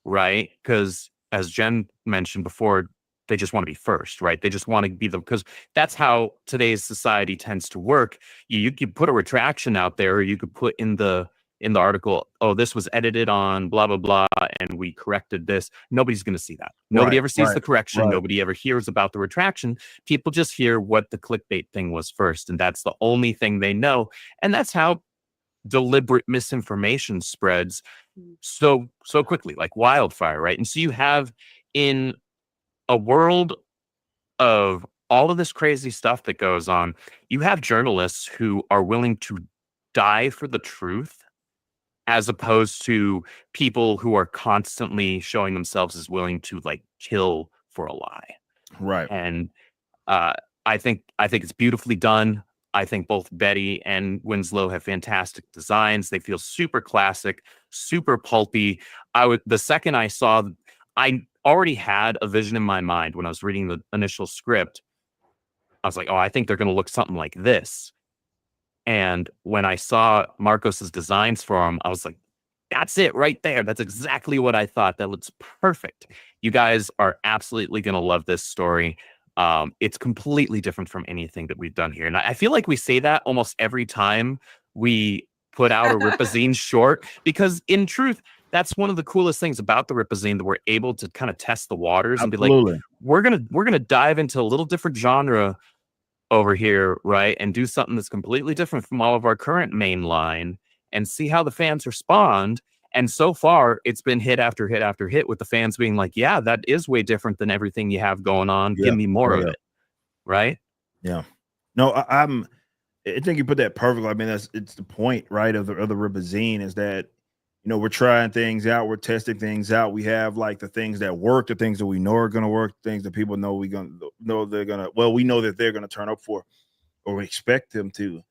right? Because, as Jen mentioned before, they just want to be first, right? They just want to be because that's how today's society tends to work. You could put a retraction out there, or you could put in the article, oh, this was edited on blah, blah, blah, and we corrected this. Nobody's going to see that. Nobody ever sees the correction. Nobody ever hears about the retraction. People just hear what the clickbait thing was first, and that's the only thing they know. And that's how deliberate misinformation spreads so quickly, like wildfire, right? And so you have, in a world of all of this crazy stuff that goes on, you have journalists who are willing to die for the truth, as opposed to people who are constantly showing themselves as willing to, like, kill for a lie. Right. And I think it's beautifully done. I think both Betty and Winslow have fantastic designs. They feel super classic, super pulpy. The second I saw, I already had a vision in my mind when I was reading the initial script. I was like, oh, I think they're going to look something like this. And when I saw Marcos's designs for them, I was like, that's it right there. That's exactly what I thought. That looks perfect. You guys are absolutely going to love this story. It's completely different from anything that we've done here. And I feel like we say that almost every time we put out a Ripazine short, because in truth, that's one of the coolest things about the Ripazine, that we're able to kind of test the waters and be like, we're gonna dive into a little different genre over here, right? And do something that's completely different from all of our current main line and see how the fans respond. And so far, it's been hit after hit after hit with the fans being like, yeah, that is way different than everything you have going on. Yeah. Give me more of it. Right? Yeah. No, I think you put that perfectly. I mean, it's the point, right, of the Ripazine is that, you know, we're trying things out, we're testing things out. We have like the things that work, the things that we know are going to work, things that people know we know they're gonna. Well, we know that they're going to turn up for, or we expect them to.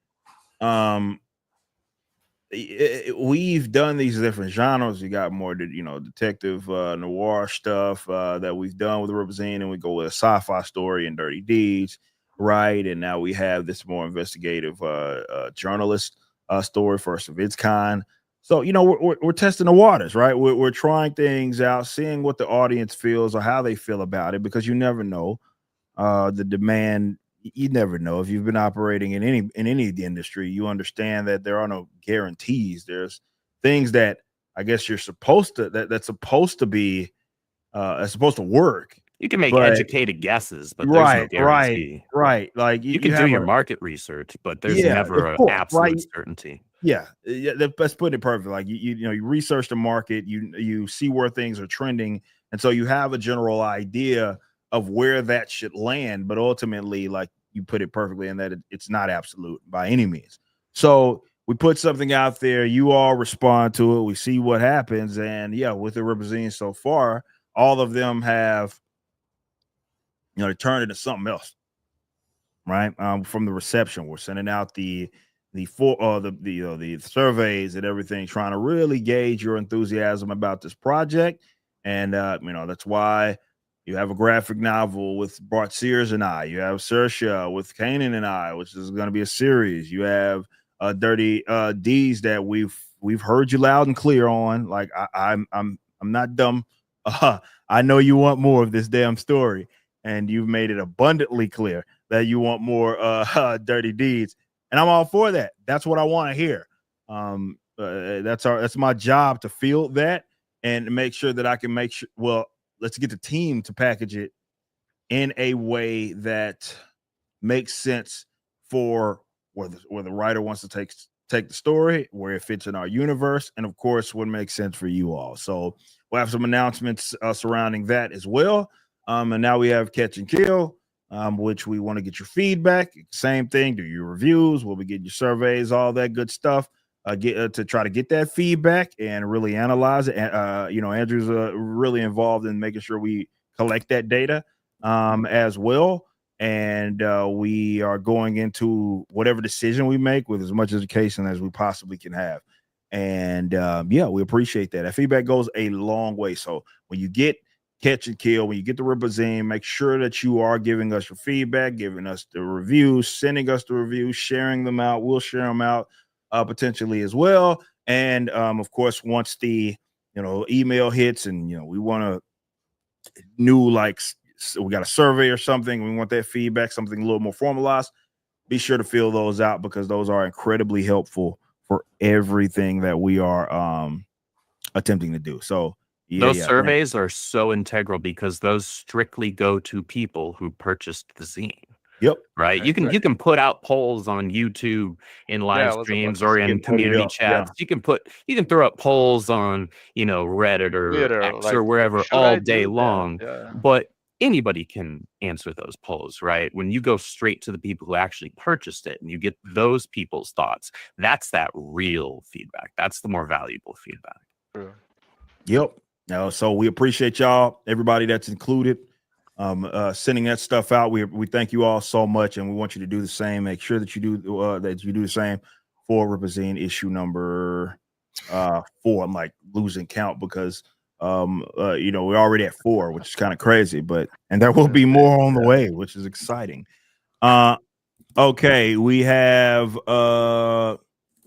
We've done these different genres. You got more, detective noir stuff that we've done with the Ripazine, and we go with a sci-fi story and Dirty Deeds, right? And now we have this more investigative journalist story, first of its kind. So, you know, we're testing the waters, right? We're trying things out, seeing what the audience feels or how they feel about it, because you never know the demand. You never know. If you've been operating in any industry, you understand that there are no guarantees. There's things that I guess you're supposed to that's supposed to be supposed to work. You can make educated guesses, but there's no guarantee. Right. Like you can do your market research, but there's never an absolute certainty. Yeah, let's put it perfect. Like you research the market, you see where things are trending, and so you have a general idea of where that should land. But ultimately, like you put it perfectly, in that it's not absolute by any means. So we put something out there, you all respond to it, we see what happens, and yeah, with the Ripazine so far, all of them have, they turned into something else, right? From the reception, we're sending out the surveys and everything, trying to really gauge your enthusiasm about this project. And that's why you have a graphic novel with Bart Sears and I. You have Saoirse with Kanan and I, which is going to be a series. You have Dirty D's that we've heard you loud and clear on. Like I'm not dumb. I know you want more of this damn story, and you've made it abundantly clear that you want more Dirty Deeds. And I'm all for that. That's what I want to hear. That's my job, to field that and make sure that I can make sure. Well, let's get the team to package it in a way that makes sense for where the writer wants to take the story, where it fits in our universe, and of course, what makes sense for you all. So we'll have some announcements surrounding that as well. And now we have Catch and Kill, which we want to get your feedback. Same thing, do your reviews. We'll be getting your surveys, all that good stuff. To try to get that feedback and really analyze it. Andrew's really involved in making sure we collect that data as well. And we are going into whatever decision we make with as much education as we possibly can have. And we appreciate that. That feedback goes a long way. So when you get Catch and Kill, when you get the Ripazine, make sure that you are giving us your feedback, giving us the reviews, sending us the reviews, sharing them out. We'll share them out potentially as well. And of course, once the email hits, and we want to we got a survey or something, we want that feedback, something a little more formalized, be sure to fill those out, because those are incredibly helpful for everything that we are attempting to do. So those surveys are so integral, because those strictly go to people who purchased the zine. Yep. Right. You can put out polls on YouTube in live streams or in community chats. Yeah. You can throw up polls on Reddit or Twitter, X or wherever all day long. Yeah. But anybody can answer those polls, right? When you go straight to the people who actually purchased it and you get those people's thoughts, that's that real feedback. That's the more valuable feedback. True. Yep. So we appreciate y'all, everybody that's included. Sending that stuff out. We thank you all so much, and we want you to do the same. Make sure that you do the same for Ripazine issue number 4. I'm like losing count because we're already at 4, which is kind of crazy, and there will be more on the way, which is exciting. Okay, we have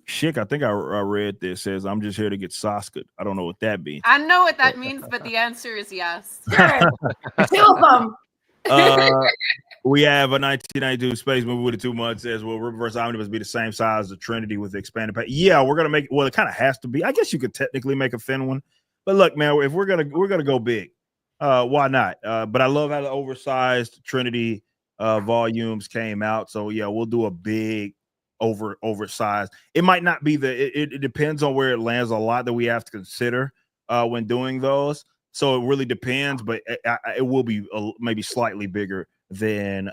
Chick, I think I read this, says, I'm just here to get Soskas. I don't know what that means. I know what that means, but the answer is yes. Two of them. We have a 1992 space movie with 2 months. Says, will Ripverse Omnibus be the same size as the Trinity with the expanded pack? Yeah, we're gonna make. Well, it kind of has to be. I guess you could technically make a thin one, but look, man, if we're gonna go big, why not? But I love how the oversized Trinity volumes came out. So yeah, we'll do a big oversized. It might not be it depends on where it lands. A lot that we have to consider when doing those. So it really depends, but it will be maybe slightly bigger than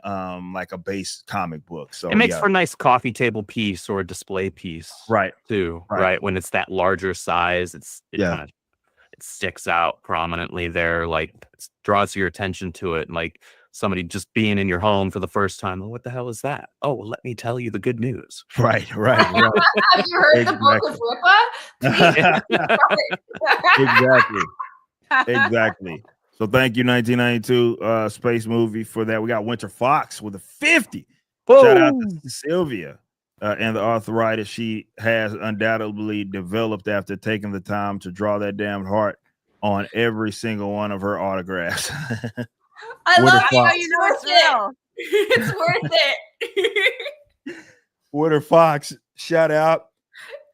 like a base comic book. So it makes for a nice coffee table piece or a display piece, right? Too right. When it's that larger size, it kind of it sticks out prominently there, like it draws your attention to it, like somebody just being in your home for the first time. Oh, what the hell is that? Oh, well, let me tell you the good news. Right. Have you heard the book of Rippa? Exactly. So thank you, 1992 space movie, for that. We got Winter Fox with a 50. Whoa. Shout out to Sylvia and the arthritis she has undoubtedly developed after taking the time to draw that damn heart on every single one of her autographs. I love how you know it's real. It's worth it. Winter Fox, shout out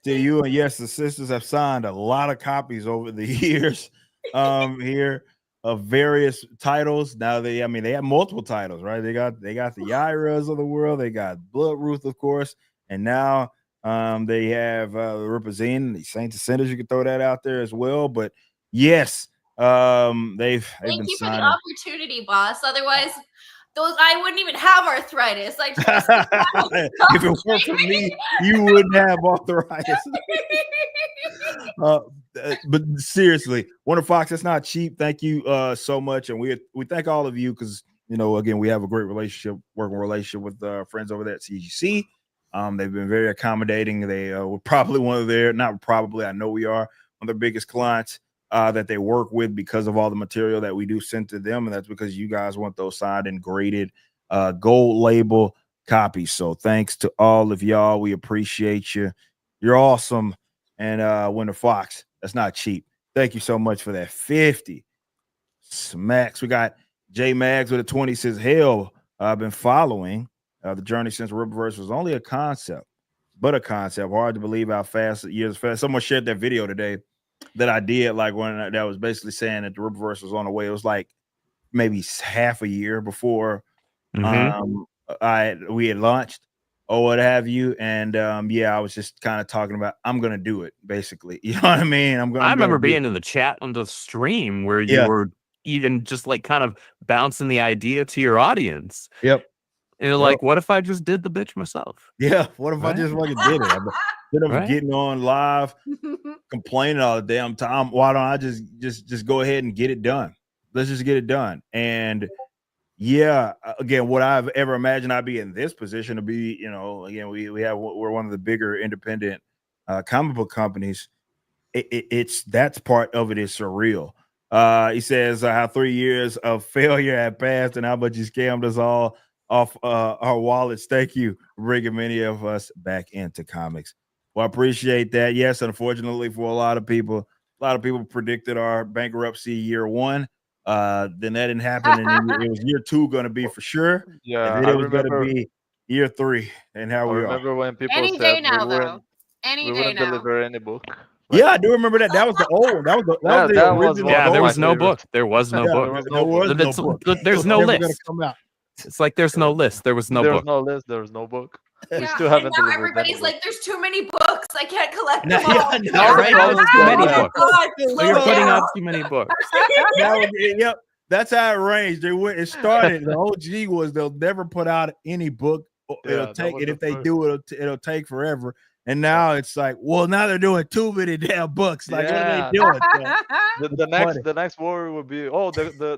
to you. And yes, the sisters have signed a lot of copies over the years here of various titles. Now they have multiple titles, right? They got the Yairas of the world, they got Bloodruth, of course, and now they have Ripazine, the Saints Ascenders. You can throw that out there as well. But yes, they've Thank been you for signing. the opportunity, boss. Otherwise, I wouldn't even have arthritis. If it weren't for me, you wouldn't have arthritis. But seriously, Winter Fox, it's not cheap. Thank you so much, and we thank all of you because again, we have a great working relationship with friends over there at CGC. They've been very accommodating. They were probably I know we are one of their biggest clients that they work with because of all the material that we do send to them, and that's because you guys want those signed and graded gold label copies. So thanks to all of y'all. We appreciate you. You're awesome. And Winter Fox, that's not cheap. Thank you so much for that 50 smacks. We got J Mags with a 20 says, hell, I've been following the journey since Ripverse was only a concept, but a concept. Hard to believe how fast years fast. Someone shared that video today that I did, like when that was basically saying that the Ripverse was on the way. It was like maybe half a year before we had launched or what have you. And I was just kind of talking about I'm gonna do it, basically. You know what I mean? I remember being in the chat on the stream where you were even just like kind of bouncing the idea to your audience. Yep. And you're like, what if I just did the bitch myself? Yeah. What if I just fucking did it? Instead of getting on live, complaining all the damn time, why don't I just go ahead and get it done? Let's just get it done. And again, would I've ever imagined I'd be in this position to be, again, we're one of the bigger independent comic book companies. That's part of it is surreal. He says how 3 years of failure had passed and how much you scammed us all off our wallets. Thank you for bringing many of us back into comics. Well, I appreciate that. Yes, unfortunately for a lot of people predicted our bankruptcy year one. Then that didn't happen, and it was year two going to be for sure. Yeah, and then it was going to be year three, and how we are. Remember when people any said day now, we though. Any we day wouldn't now. deliver any book. Yeah, I do remember that. That was the old one. That was the original. Yeah, there my was no favorite. book. There was no book. There was no book. There's no list. Come out. It's like there's no list. There was no book. There's no list. There's no book. We Yeah, still haven't and now delivered everybody's any like, there's too many books. I can't collect No, them all. yeah, no, Right? There's too many Oh, books. God, So slow you're putting down. out too many books. Yep. That's how it ranged. It started. The OG was they'll never put out any book. It'll take, and if they do, it'll take forever. And now it's like, well, now they're doing too many damn books. Like, what are they doing? The next worry would be,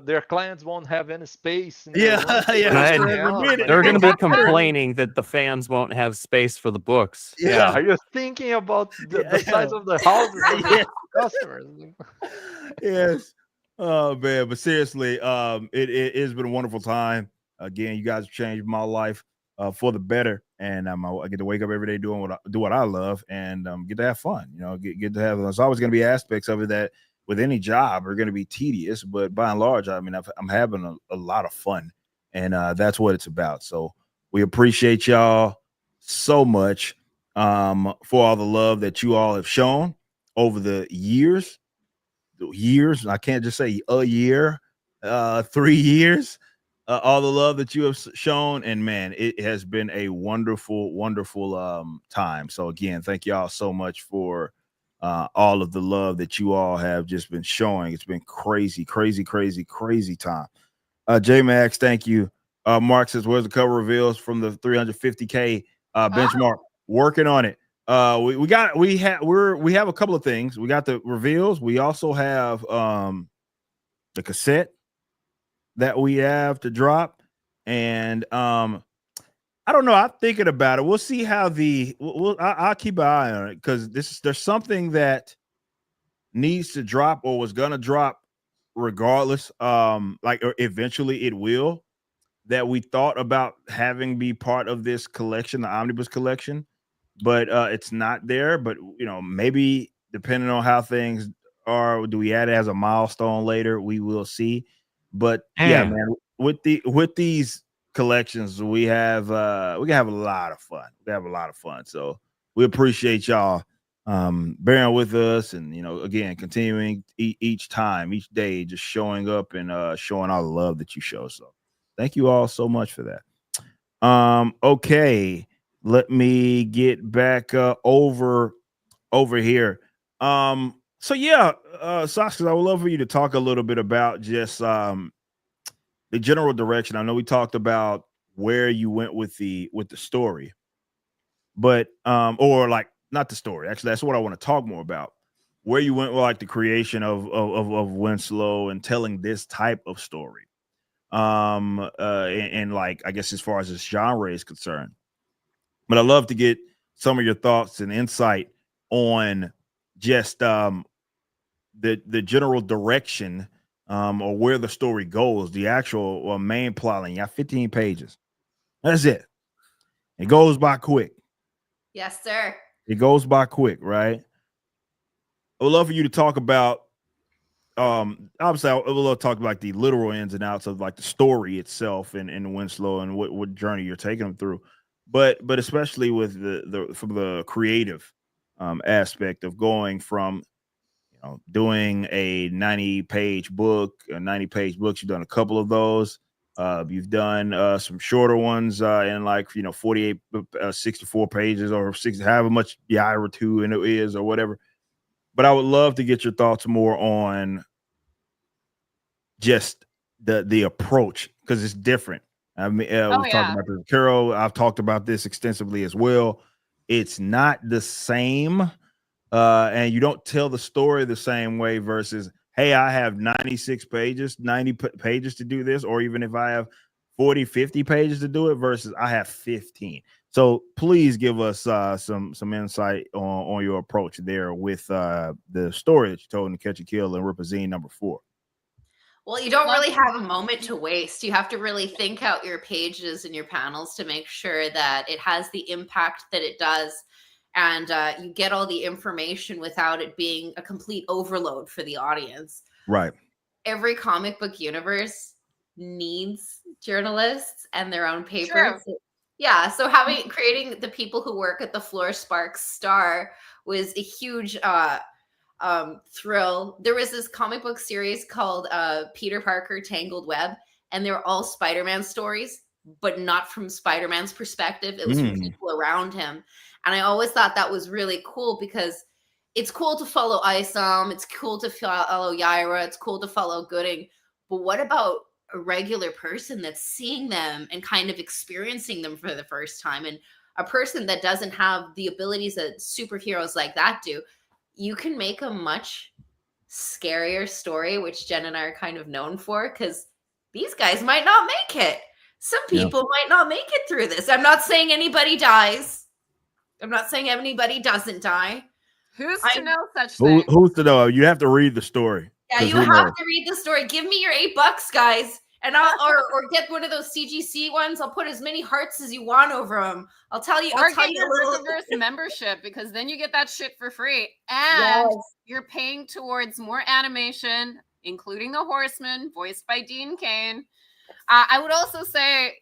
their clients won't have any space. Yeah. They're going to be complaining that the fans won't have space for the books. Yeah. Are you thinking about the size of the houses of the customers? Yes. Oh man, but seriously, it has been a wonderful time. Again, you guys have changed my life for the better, and I get to wake up every day doing what I love, and get to have fun. Get to have. There's always going to be aspects of it that with any job are going to be tedious, but by and large, I mean, I'm having a lot of fun, and that's what it's about. So we appreciate y'all so much for all the love that you all have shown over the years. I can't just say a year, 3 years. all the love that you have shown, and man, it has been a wonderful, wonderful time. So again, thank y'all so much for all of the love that you all have just been showing. It's been crazy, crazy, crazy, crazy time. J Max, thank you. Mark says, "Where's the cover reveals from the 350K benchmark?" Working on it. We have a couple of things. We got the reveals. We also have the cassette that we have to drop, and I don't know. I'm thinking about it. We'll see how I'll keep an eye on it, because there's something that needs to drop or was gonna drop regardless. Like eventually it will, that we thought about having be part of this collection, the Omnibus collection, but it's not there. But maybe depending on how things are, do we add it as a milestone later? We will see. But yeah, man, with these collections, we have a lot of fun. We have a lot of fun. So we appreciate y'all bearing with us, and again, continuing each day, just showing up and showing all the love that you show. So thank you all so much for that. Okay, let me get back over here. So yeah, Soskas, I would love for you to talk a little bit about just the general direction. I know we talked about where you went with the story, but or like not the story. Actually, that's what I want to talk more about. Where you went with like the creation of Winslow and telling this type of story. And like, I guess as far as this genre is concerned. But I'd love to get some of your thoughts and insight on just the general direction or where the story goes, the actual main plot line. You got 15 pages. That's it. It goes by quick. Yes, sir. It goes by quick, I would love for you to talk about obviously I would love to talk about like the literal ins and outs of like the story itself and Winslow and what journey you're taking them through. But especially with from the creative aspect of going from doing a 90-page book, 90-page books. You've done a couple of those. You've done some shorter ones in like 48, 64 pages or 60, however much or two and it is or whatever. But I would love to get your thoughts more on just the approach, because it's different. I mean, we've talked about this. Carol, I've talked about this extensively as well. It's not the same, and you don't tell the story the same way versus, hey, I have 96 pages, 90 pages to do this, or even if I have 40, 50 pages to do it versus I have 15. So please give us some insight on your approach there with the story that you told in Catch a Kill and Ripazine #4. Well, you don't really have a moment to waste. You have to really think out your pages and your panels to make sure that it has the impact that it does. And you get all the information without it being a complete overload for the audience. Right. Every comic book universe needs journalists and their own papers. True. Yeah. So creating the people who work at the Floor Sparks Star was a huge thrill. There was this comic book series called Peter Parker Tangled Web, and they were all Spider-Man stories, but not from Spider-Man's perspective. It was from people around him. And I always thought that was really cool, because it's cool to follow Isom, it's cool to follow Yaira, it's cool to follow Gooding, but what about a regular person that's seeing them and kind of experiencing them for the first time, and a person that doesn't have the abilities that superheroes like that do? You can make a much scarier story, which Jen and I are kind of known for, because these guys might not make it. Some people might not make it through this. I'm not saying anybody dies. I'm not saying anybody doesn't die. Who's to know such things? Who's to know? You have to read the story. Yeah, you have to read the story. Give me your $8, guys. And or get one of those CGC ones. I'll put as many hearts as you want over them. I'll tell you. Or get your Rippaverse membership, because then you get that shit for free, and you're paying towards more animation, including the Horseman, voiced by Dean Cain. I would also say,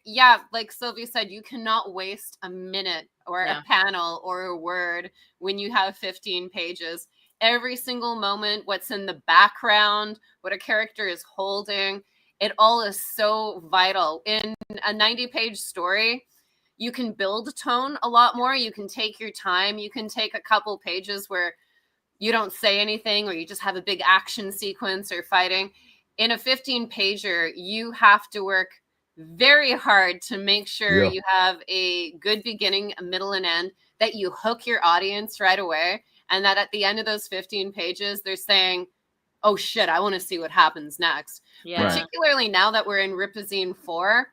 like Sylvia said, you cannot waste a minute or a panel or a word when you have 15 pages. Every single moment, what's in the background, what a character is holding, It all is so vital. In a 90-page story, you can build tone a lot more. You can take your time. You can take a couple pages where you don't say anything or you just have a big action sequence or fighting. In a 15-pager, you have to work very hard to make sure you have a good beginning, a middle, and end, that you hook your audience right away, and that at the end of those 15 pages, they're saying, oh shit, I want to see what happens next. Yeah. Particularly now that we're in Ripazine 4,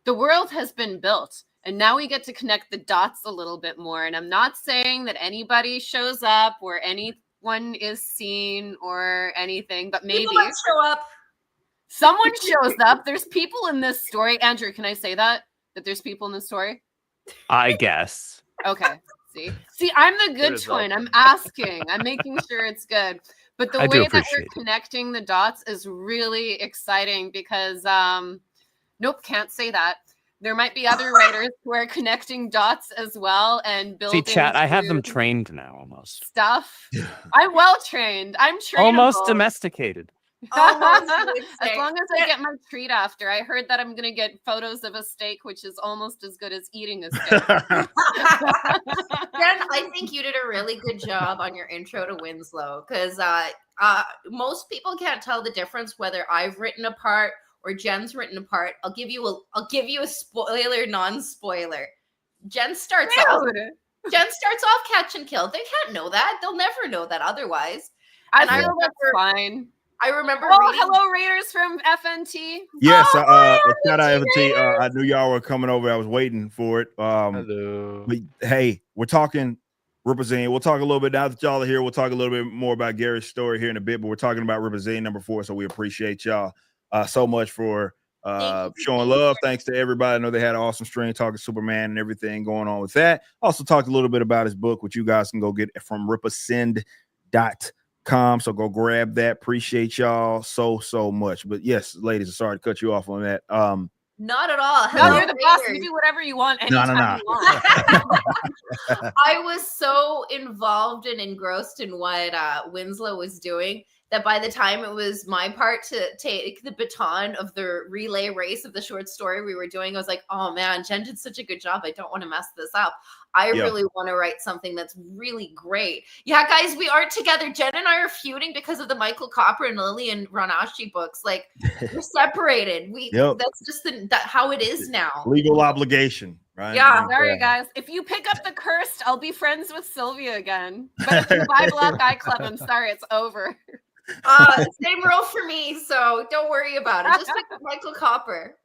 the world has been built. And now we get to connect the dots a little bit more. And I'm not saying that anybody shows up or anyone is seen or anything, but maybe People might show up. Someone shows up. There's people in this story. Andrew, can I say that? That there's people in this story? I guess. Okay. See, I'm the good twin. I'm asking. I'm making sure it's good. But the way that we're connecting the dots is really exciting because, nope, can't say that. There might be other writers who are connecting dots as well and building. See, chat, I have them trained now almost. Stuff. I'm well trained. I'm trainable. Almost domesticated. As long as I get my treat after. I heard that I'm going to get photos of a steak, which is almost as good as eating a steak. Jen, I think you did a really good job on your intro to Winslow because most people can't tell the difference whether I've written a part or Jen's written a part. I'll give you a spoiler, non-spoiler. Jen starts off catch and kill. They can't know that. They'll never know that otherwise. I feel that's fine. I remember. Hello, readers from FNT. Yes, shout out FNT. I knew y'all were coming over. I was waiting for it. Hello. But hey, we're talking Ripazine. We'll talk a little bit now that y'all are here. We'll talk a little bit more about Gary's story here in a bit. But we're talking about Ripazine number 4, so we appreciate y'all so much for showing love. Thanks to everybody. I know they had an awesome stream talking Superman and everything going on with that. Also talked a little bit about his book, which you guys can go get from RippaZine.com. So go grab that. Appreciate y'all so much. But yes, ladies, sorry to cut you off on that. Not at all. No, you're the boss. You do whatever you want anytime you want. I was so involved and engrossed in what Winslow was doing that by the time it was my part to take the baton of the relay race of the short story we were doing, I was like, oh man, Jen did such a good job. I don't want to mess this up. I really want to write something that's really great. Yeah, guys, we aren't together. Jen and I are feuding because of the Michael Copper and Lillian Ranashi books. Like, we're separated. That's just how it is now. Legal obligation, right? Yeah, sorry, guys. If you pick up the Cursed, I'll be friends with Sylvia again. But if you buy Black Eye Club, I'm sorry, it's over. Same role for me, so don't worry about it. Just pick up Michael Copper.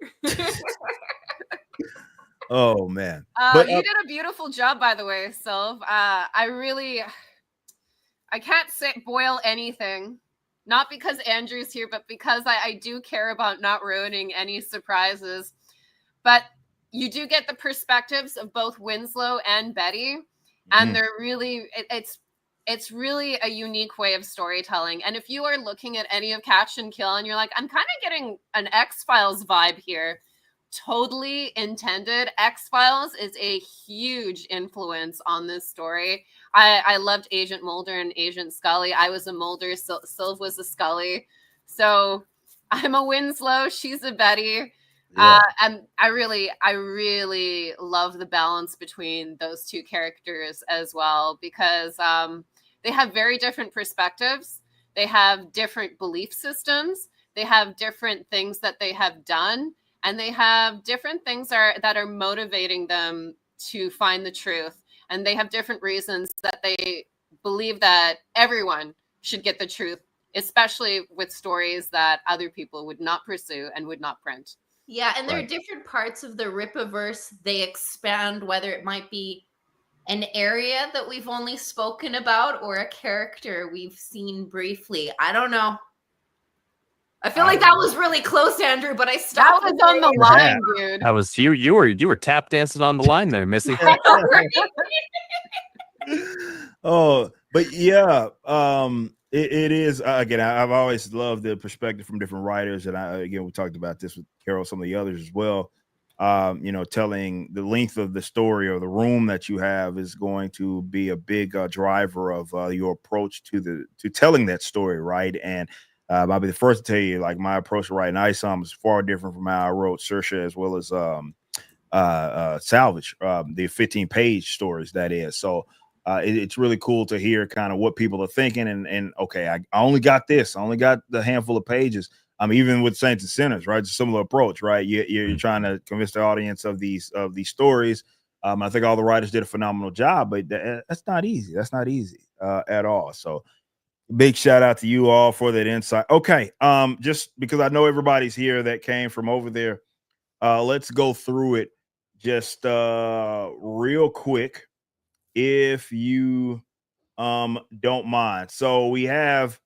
Oh man, but you did a beautiful job, by the way, Sylv. I can't boil anything, not because Andrew's here, but because I do care about not ruining any surprises. But you do get the perspectives of both Winslow and Betty, and they're really it's really a unique way of storytelling. And if you are looking at any of Catch and Kill and you're like, I'm kind of getting an X-Files vibe here, totally intended. X-Files is a huge influence on this story. I loved Agent Mulder and Agent Scully. I was a Mulder, Sylv was a Scully. So I'm a Winslow, she's a Betty. Yeah. And I really love the balance between those two characters as well, because they have very different perspectives. They have different belief systems. They have different things that they have done. And they have different things that are motivating them to find the truth. And they have different reasons that they believe that everyone should get the truth, especially with stories that other people would not pursue and would not print. Yeah, and there are different parts of the Rippaverse. They expand, whether it might be an area that we've only spoken about or a character we've seen briefly. I don't know. I feel like that was really close, Andrew, but I stopped. That was on the line, dude. That was you. You were tap dancing on the line there, Missy. Oh, but yeah, it is again. I've always loved the perspective from different writers, and we talked about this with Carol, some of the others as well. Telling the length of the story or the room that you have is going to be a big driver of your approach to telling that story, right? And I'll be the first to tell you, like, my approach to writing ISOM is far different from how I wrote Sersha as well as Salvage, the 15-page stories, that is. So it's really cool to hear kind of what people are thinking. And okay, I only got this. I only got the handful of pages. Even with Saints and Sinners, right? It's a similar approach, right? You're trying to convince the audience of these stories. I think all the writers did a phenomenal job, but that's not easy. That's not easy at all. So big shout out to you all for that insight. Okay, just because I know everybody's here that came from over there, let's go through it just real quick, if you don't mind. So we have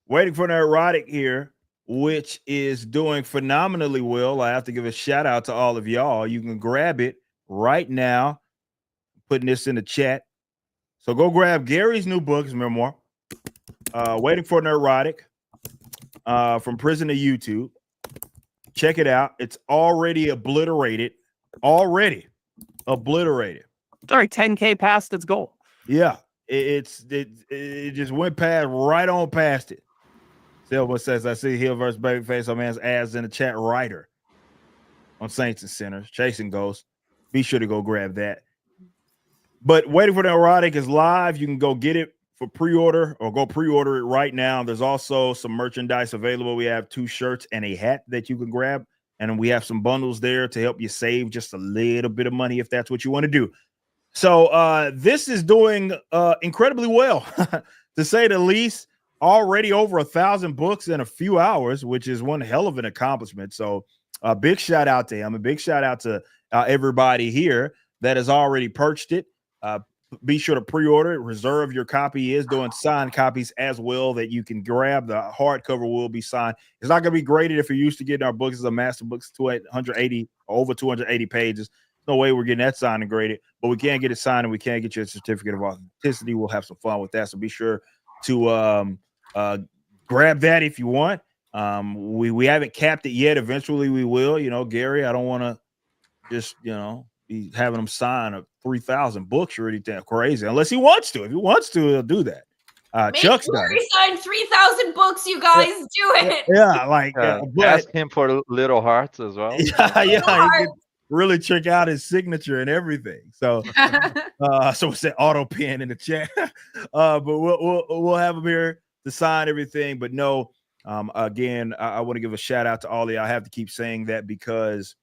Waiting for Nerdrotic here, which is doing phenomenally well. I have to give a shout out to all of y'all. You can grab it right now, putting this in the chat. So go grab Gary's new book, his memoir, Waiting for Nerdrotic, From Prison to YouTube. Check it out. It's already obliterated. Already obliterated. Sorry, 10K past its goal. Yeah, it just went past, right on past it. Silva says, I see Hill versus Babyface. Our man's ass in the chat. Writer on Saints and Sinners, Chasing Ghosts. Be sure to go grab that. But Waiting for the Erotic is live. You can go get it for pre-order, or go pre-order it right now. There's also some merchandise available. We have 2 shirts and a hat that you can grab. And we have some bundles there to help you save just a little bit of money if that's what you want to do. So this is doing incredibly well, to say the least. Already over 1,000 books in a few hours, which is one hell of an accomplishment. So a big shout out to him. A big shout out to everybody here that has already purchased it. Be sure to pre-order it. Reserve your copy. He is doing signed copies as well that you can grab. The hardcover will be signed. It's not going to be graded if you're used to getting our books. It's a master book, 280, over 280 pages. No way we're getting that signed and graded, but we can get it signed and we can get you a certificate of authenticity. We'll have some fun with that. So be sure to grab that if you want. We haven't capped it yet. Eventually we will. You know, Gary, I don't want to just, be having him sign 3,000 books or anything crazy, unless he wants to. If he wants to, he'll do that. Chuck's done it. Sign 3,000 books, you guys. Do it. Yeah, like ask him for little hearts as well. Yeah, he can really trick out his signature and everything. So so we said auto pen in the chat. But we'll have him here to sign everything. But no, again, I want to give a shout out to all of you. I have to keep saying that because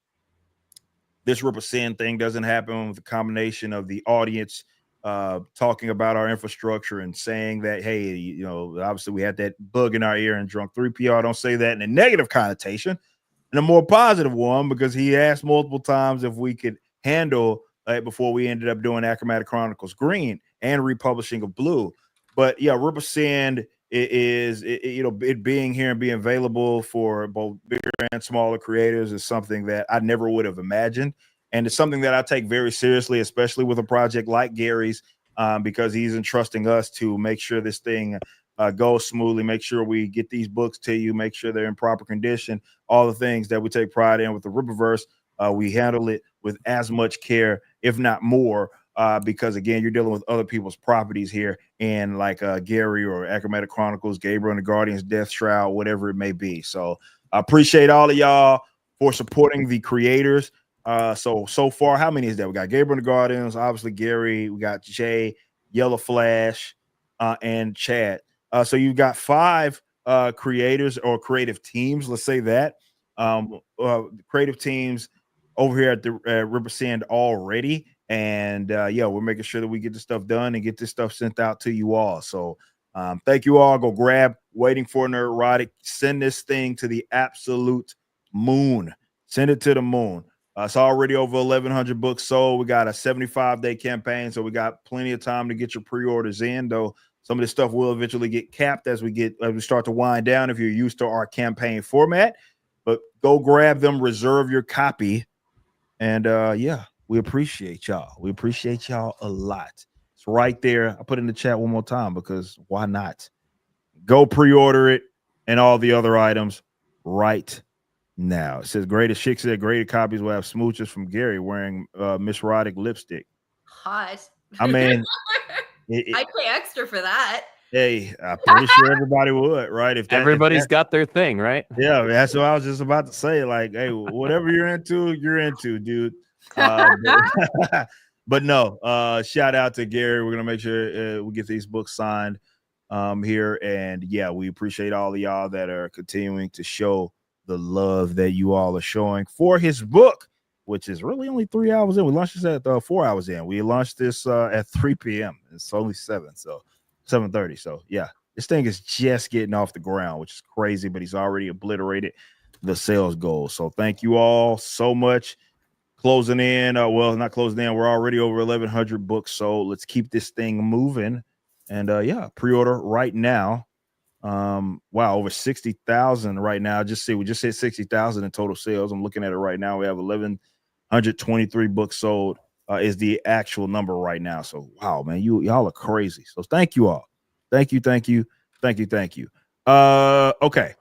this Ripazine thing doesn't happen with the combination of the audience talking about our infrastructure and saying that, hey, obviously we had that bug in our ear and drunk 3PR. Don't say that in a negative connotation, and a more positive one, because he asked multiple times if we could handle it before we ended up doing Achromatic Chronicles Green and republishing of Blue. But yeah, Ripazine is it being here and being available for both bigger and smaller creators is something that I never would have imagined, and it's something that I take very seriously, especially with a project like Gary's, because he's entrusting us to make sure this thing goes smoothly, make sure we get these books to you, make sure they're in proper condition, all the things that we take pride in with the Ripverse. We handle it with as much care, if not more, because again, you're dealing with other people's properties here, and like Gary or Achromatic Chronicles, Gabriel and the Guardians, Death Shroud, whatever it may be. So I appreciate all of y'all for supporting the creators. So far, how many is that? We got Gabriel and the Guardians, obviously Gary, we got Jay, Yellow Flash, and Chad. So you've got 5 creators or creative teams, let's say that. Creative teams over here at the Ripazine already. And yeah, we're making sure that we get the stuff done and get this stuff sent out to you all. So thank you all. Go grab Waiting for Nerdrotic. Send this thing to the absolute moon. Send it to the moon. It's already over 1,100 books sold. We got a 75-day campaign, so we got plenty of time to get your pre-orders in, though some of this stuff will eventually get capped as we start to wind down if you're used to our campaign format. But go grab them, reserve your copy. And yeah, we appreciate y'all. We appreciate y'all a lot. It's right there. I put it in the chat one more time because why not? Go pre-order it and all the other items right now. It says greatest chick said graded copies will have smooches from Gary wearing Miss Roddick lipstick. Hot. I mean, I'd pay extra for that. Hey, I'm pretty sure everybody would, right? If everybody's got their thing, right? Yeah, that's what I was just about to say. Like, hey, whatever you're into, dude. But no, shout out to Gary. We're gonna make sure we get these books signed here, and yeah, we appreciate all of y'all that are continuing to show the love that you all are showing for his book, which is really only 3 hours in. We launched this at 4 hours in. We launched this at 3 p.m. It's only 7:30. So yeah, this thing is just getting off the ground, which is crazy, but he's already obliterated the sales goal. So thank you all so much. Closing in, well, not closing in. We're already over 1,100 books sold. Let's keep this thing moving. And yeah, pre-order right now. Wow, over 60,000 right now. We just hit 60,000 in total sales. I'm looking at it right now. We have 1,123 books sold. Is the actual number right now. So wow, man, y'all are crazy. So thank you all. Thank you. Okay.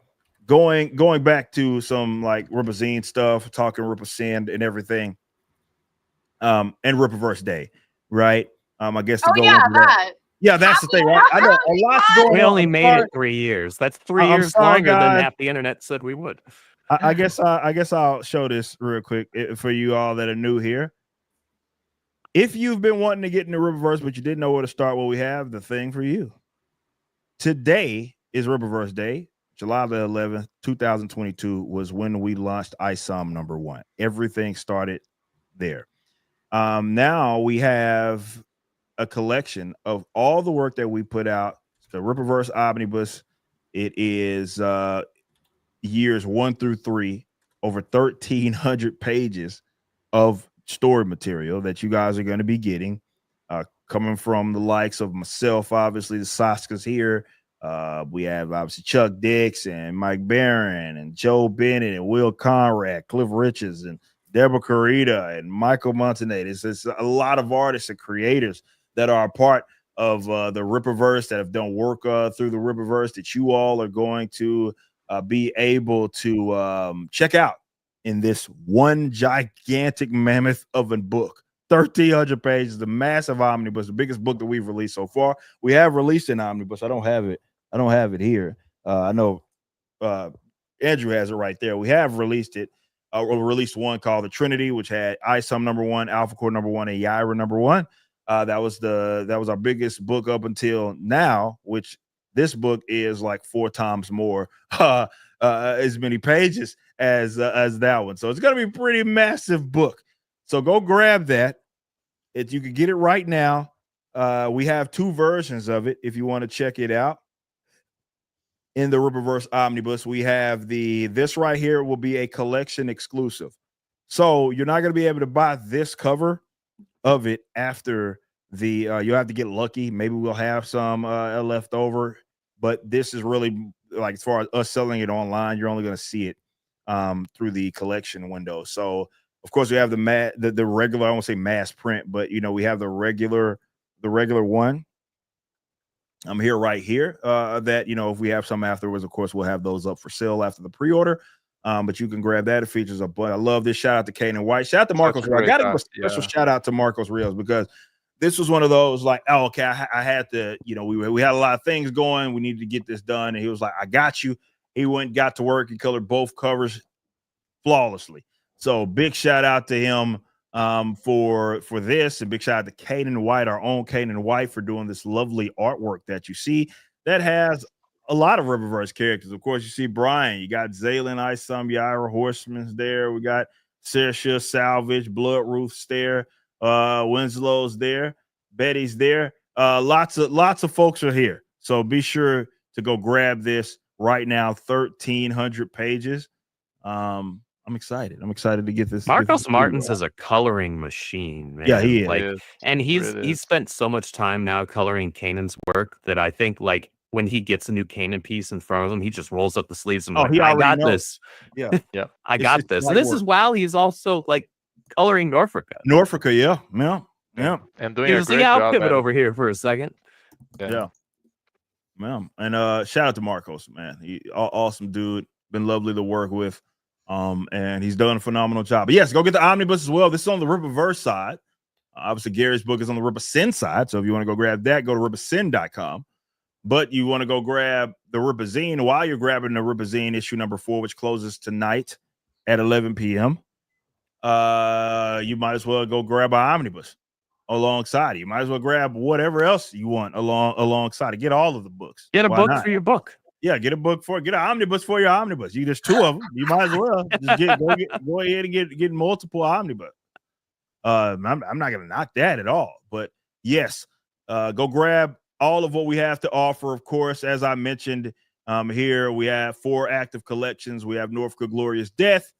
Going back to some like Ripazine stuff, talking Ripazine and everything. And Rippaverse Day, right? I guess to go into that. Yeah, that's the thing, right? I know a lot's going on. We only made it 3 years. That's 3 years longer than half the internet said we would. I guess I'll show this real quick for you all that are new here. If you've been wanting to get into Rippaverse, but you didn't know where to start, well, we have the thing for you. Today is Rippaverse Day. July the 11th, 2022 was when we launched ISOM #1. Everything started there. Now we have a collection of all the work that we put out. The Rippaverse Omnibus. It is years 1 through 3, over 1,300 pages of story material that you guys are going to be getting, coming from the likes of myself, obviously the Soskas here. We have obviously Chuck Dix and Mike Barron and Joe Bennett and Will Conrad, Cliff Richards and Deborah Carita and Michael Montanet. It's a lot of artists and creators that are a part of the Rippaverse, that have done work through the Rippaverse that you all are going to be able to check out in this one gigantic mammoth of a book. 1,300 pages, the massive omnibus, the biggest book that we've released so far. We have released an omnibus. I don't have it here. I know Andrew has it right there. We have released it. We released one called The Trinity, which had ISOM #1, Alpha Core #1, and Yaira #1. That was our biggest book up until now, which this book is like 4 times more as many pages as that one. So it's gonna be a pretty massive book. So go grab that. If you can get it right now. We have 2 versions of it if you want to check it out. In the Rippaverse Omnibus, we have this right here will be a collection exclusive. So you're not going to be able to buy this cover of it after you'll have to get lucky. Maybe we'll have some left over, but this is really like, as far as us selling it online, you're only going to see it through the collection window. So of course we have the regular, I won't say mass print, but we have the regular one. I'm here right here that, if we have some afterwards, of course, we'll have those up for sale after the pre-order. But you can grab that. It features a bunch. I love this. Shout out to Kanan White. Shout out to Marcos. I got to give a special shout out to Marcos Rios, because this was one of those like, oh, okay, I had to, we had a lot of things going. We needed to get this done. And he was like, I got you. He went, got to work. He colored both covers flawlessly. So big shout out to him for this, and big shout out to Kanan White, our own Kanan White, for doing this lovely artwork that you see that has a lot of Rippaverse characters. Of course, you see Brian, you got Zaylin, Isom, Yaira, Horseman's there. We got Saoirse, Salvage, Blood Ruth's there. Winslow's there. Betty's there. Lots of folks are here. So be sure to go grab this right now. 1,300 pages. I'm excited. I'm excited to get this. Marcos Martins is a coloring machine, man. Yeah, he is. And he's spent so much time now coloring Kanan's work that I think, like, when he gets a new Kanan piece in front of him, he just rolls up the sleeves and I got this. Yeah, yeah, I got this. And this is while he's also like coloring Norfolk. Yeah. And doing a great I'll job. pivot over here for a second. Yeah. And shout out to Marcos, man. He awesome dude. Been lovely to work with. And he's done a phenomenal job. But yes, go get the Omnibus as well. This is on the Rippaverse side. Obviously, Gary's book is on the Ripazine side. So if you want to go grab that, go to Ripazine.com. but you want to go grab the RippaZine. While you're grabbing the RippaZine issue number 4, which closes tonight at 11 p.m., you might as well go grab an omnibus alongside. You might as well grab whatever else you want alongside it. Get all of the books. Get a Why book not? for your book. Yeah, get an omnibus for your omnibus. There's 2 of them. You might as well just go ahead and get multiple omnibus. I'm not gonna knock that at all, but yes, go grab all of what we have to offer. Of course, as I mentioned, here we have 4 active collections. We have Norfolk Glorious Death.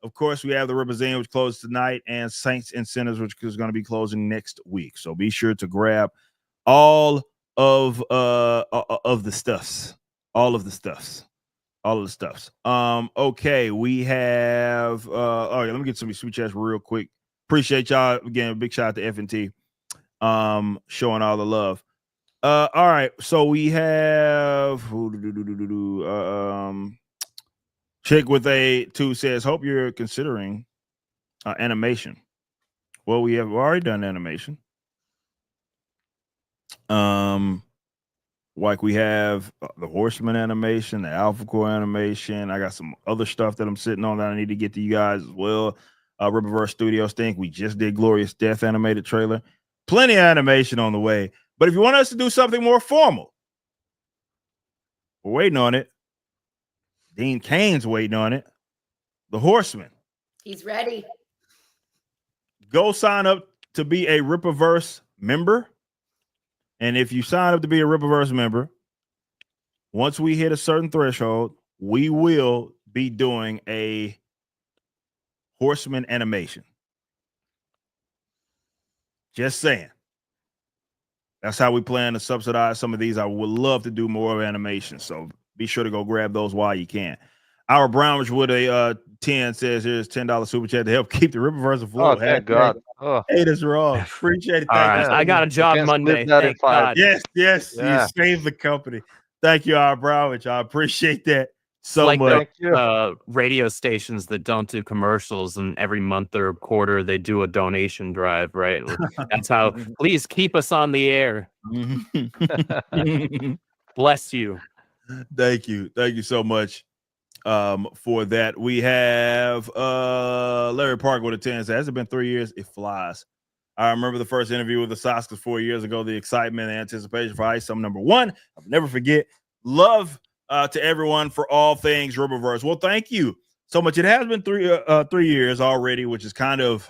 Of course, we have the Ripazine, which closes tonight, and Saints and Sinners, which is going to be closing next week. So be sure to grab all of the stuffs. All of the stuffs. Okay, we have all right, let me get some super chats real quick. Appreciate y'all again. A big shout out to F&T showing all the love. All right, so we have Chick with a 2 says, hope you're considering animation. Well, we have already done animation. Like we have the Horseman animation, the Alpha Core animation. I got some other stuff that I'm sitting on that I need to get to you guys as well. Rippaverse Studios think we just did Glorious Death animated trailer. Plenty of animation on the way. But if you want us to do something more formal, we're waiting on it. Dean Kane's waiting on it. The Horseman. He's ready. Go sign up to be a Rippaverse member. And if you sign up to be a Rippaverse member, once we hit a certain threshold, we will be doing a Horseman animation. Just saying. That's how we plan to subsidize some of these. I would love to do more of animation. So be sure to go grab those while you can. Our Brownridge with a 10 says here's $10 super chat to help keep the Rippaverse afloat. Oh, thank God. Oh. Hey, that's wrong. Appreciate it. All right, I got a job Monday. Thank God. Yes. Yeah. You saved the company. Thank you, our Brownridge. I appreciate that so like much. the radio stations that don't do commercials, and every month or quarter they do a donation drive, right? That's how. Please keep us on the air. Bless you. Thank you so much for that. We have Larry Park with a 10 says, has it been 3 years? It flies. I remember the first interview with the Soskas 4 years ago, the excitement and anticipation for Ice number 1. I'll never forget. Love to everyone for all things Rippaverse. Well, thank you so much. It has been 3 years already, which is kind of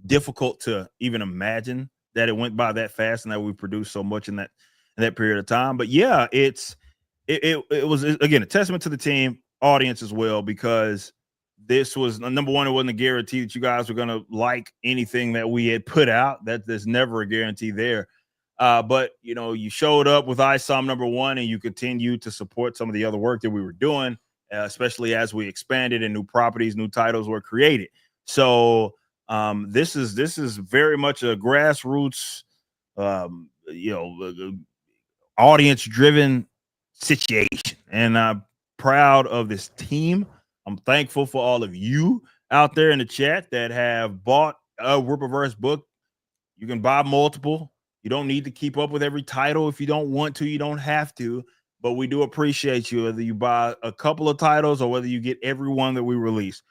difficult to even imagine that it went by that fast and that we produced so much in that period of time. But yeah, it was again a testament to the team, audience as well, because this was number one. It wasn't a guarantee that you guys were going to like anything that we had put out. There's never a guarantee there. But you know, you showed up with ISOM number 1, and you continued to support some of the other work that we were doing, especially as we expanded and new properties, new titles were created. So this is very much a grassroots, audience-driven situation, and I'm proud of this team. I'm thankful for all of you out there in the chat that have bought a Rippaverse book. You can buy multiple. You don't need to keep up with every title. If you don't want to, you don't have to, but we do appreciate you, whether you buy a couple of titles or whether you get every one that we release.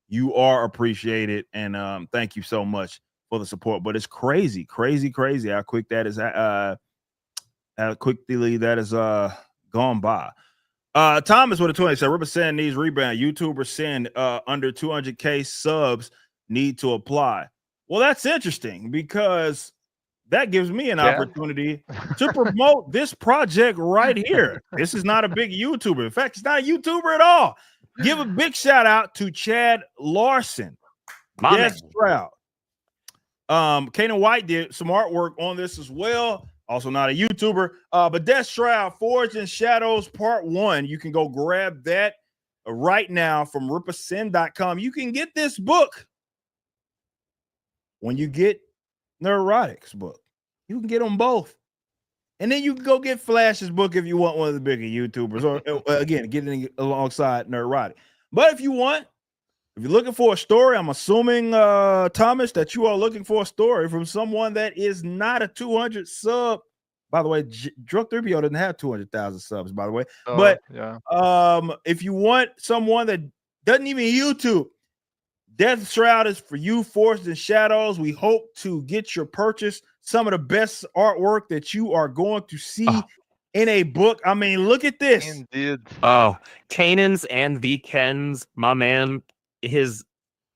You are appreciated, and thank you so much for the support. But it's crazy how quick that is, how quickly that is gone by. Thomas with a 20 said Ripazine needs rebound. YouTubers send under 200K subs need to apply. Well, that's interesting because that gives me an opportunity to promote this project right here. This is not a big YouTuber. In fact, it's not a YouTuber at all. Give a big shout out to Chad Larson. Yes, Shroud. Kanan White did some artwork on this as well. Also not a YouTuber, but Death Shroud, Forged in Shadows Part 1. You can go grab that right now from RippaZine.com. You can get this book when you get Nerdrotic's book. You can get them both. And then you can go get Flash's book if you want one of the bigger YouTubers, or again, getting alongside Nerdrotic. But if you're looking for a story, I'm assuming, Thomas, that you are looking for a story from someone that is not a 200 sub By the way, Drunk 3PO doesn't have 200,000 subs, by the way. Oh, But yeah. if you want someone that doesn't even YouTube, Death Shroud is for you, Forged in Shadows. We hope to get your purchase. Some of the best artwork that you are going to see in a book. I mean, look at this. Indeed. Oh, Kanan's and V Ken's, my man, his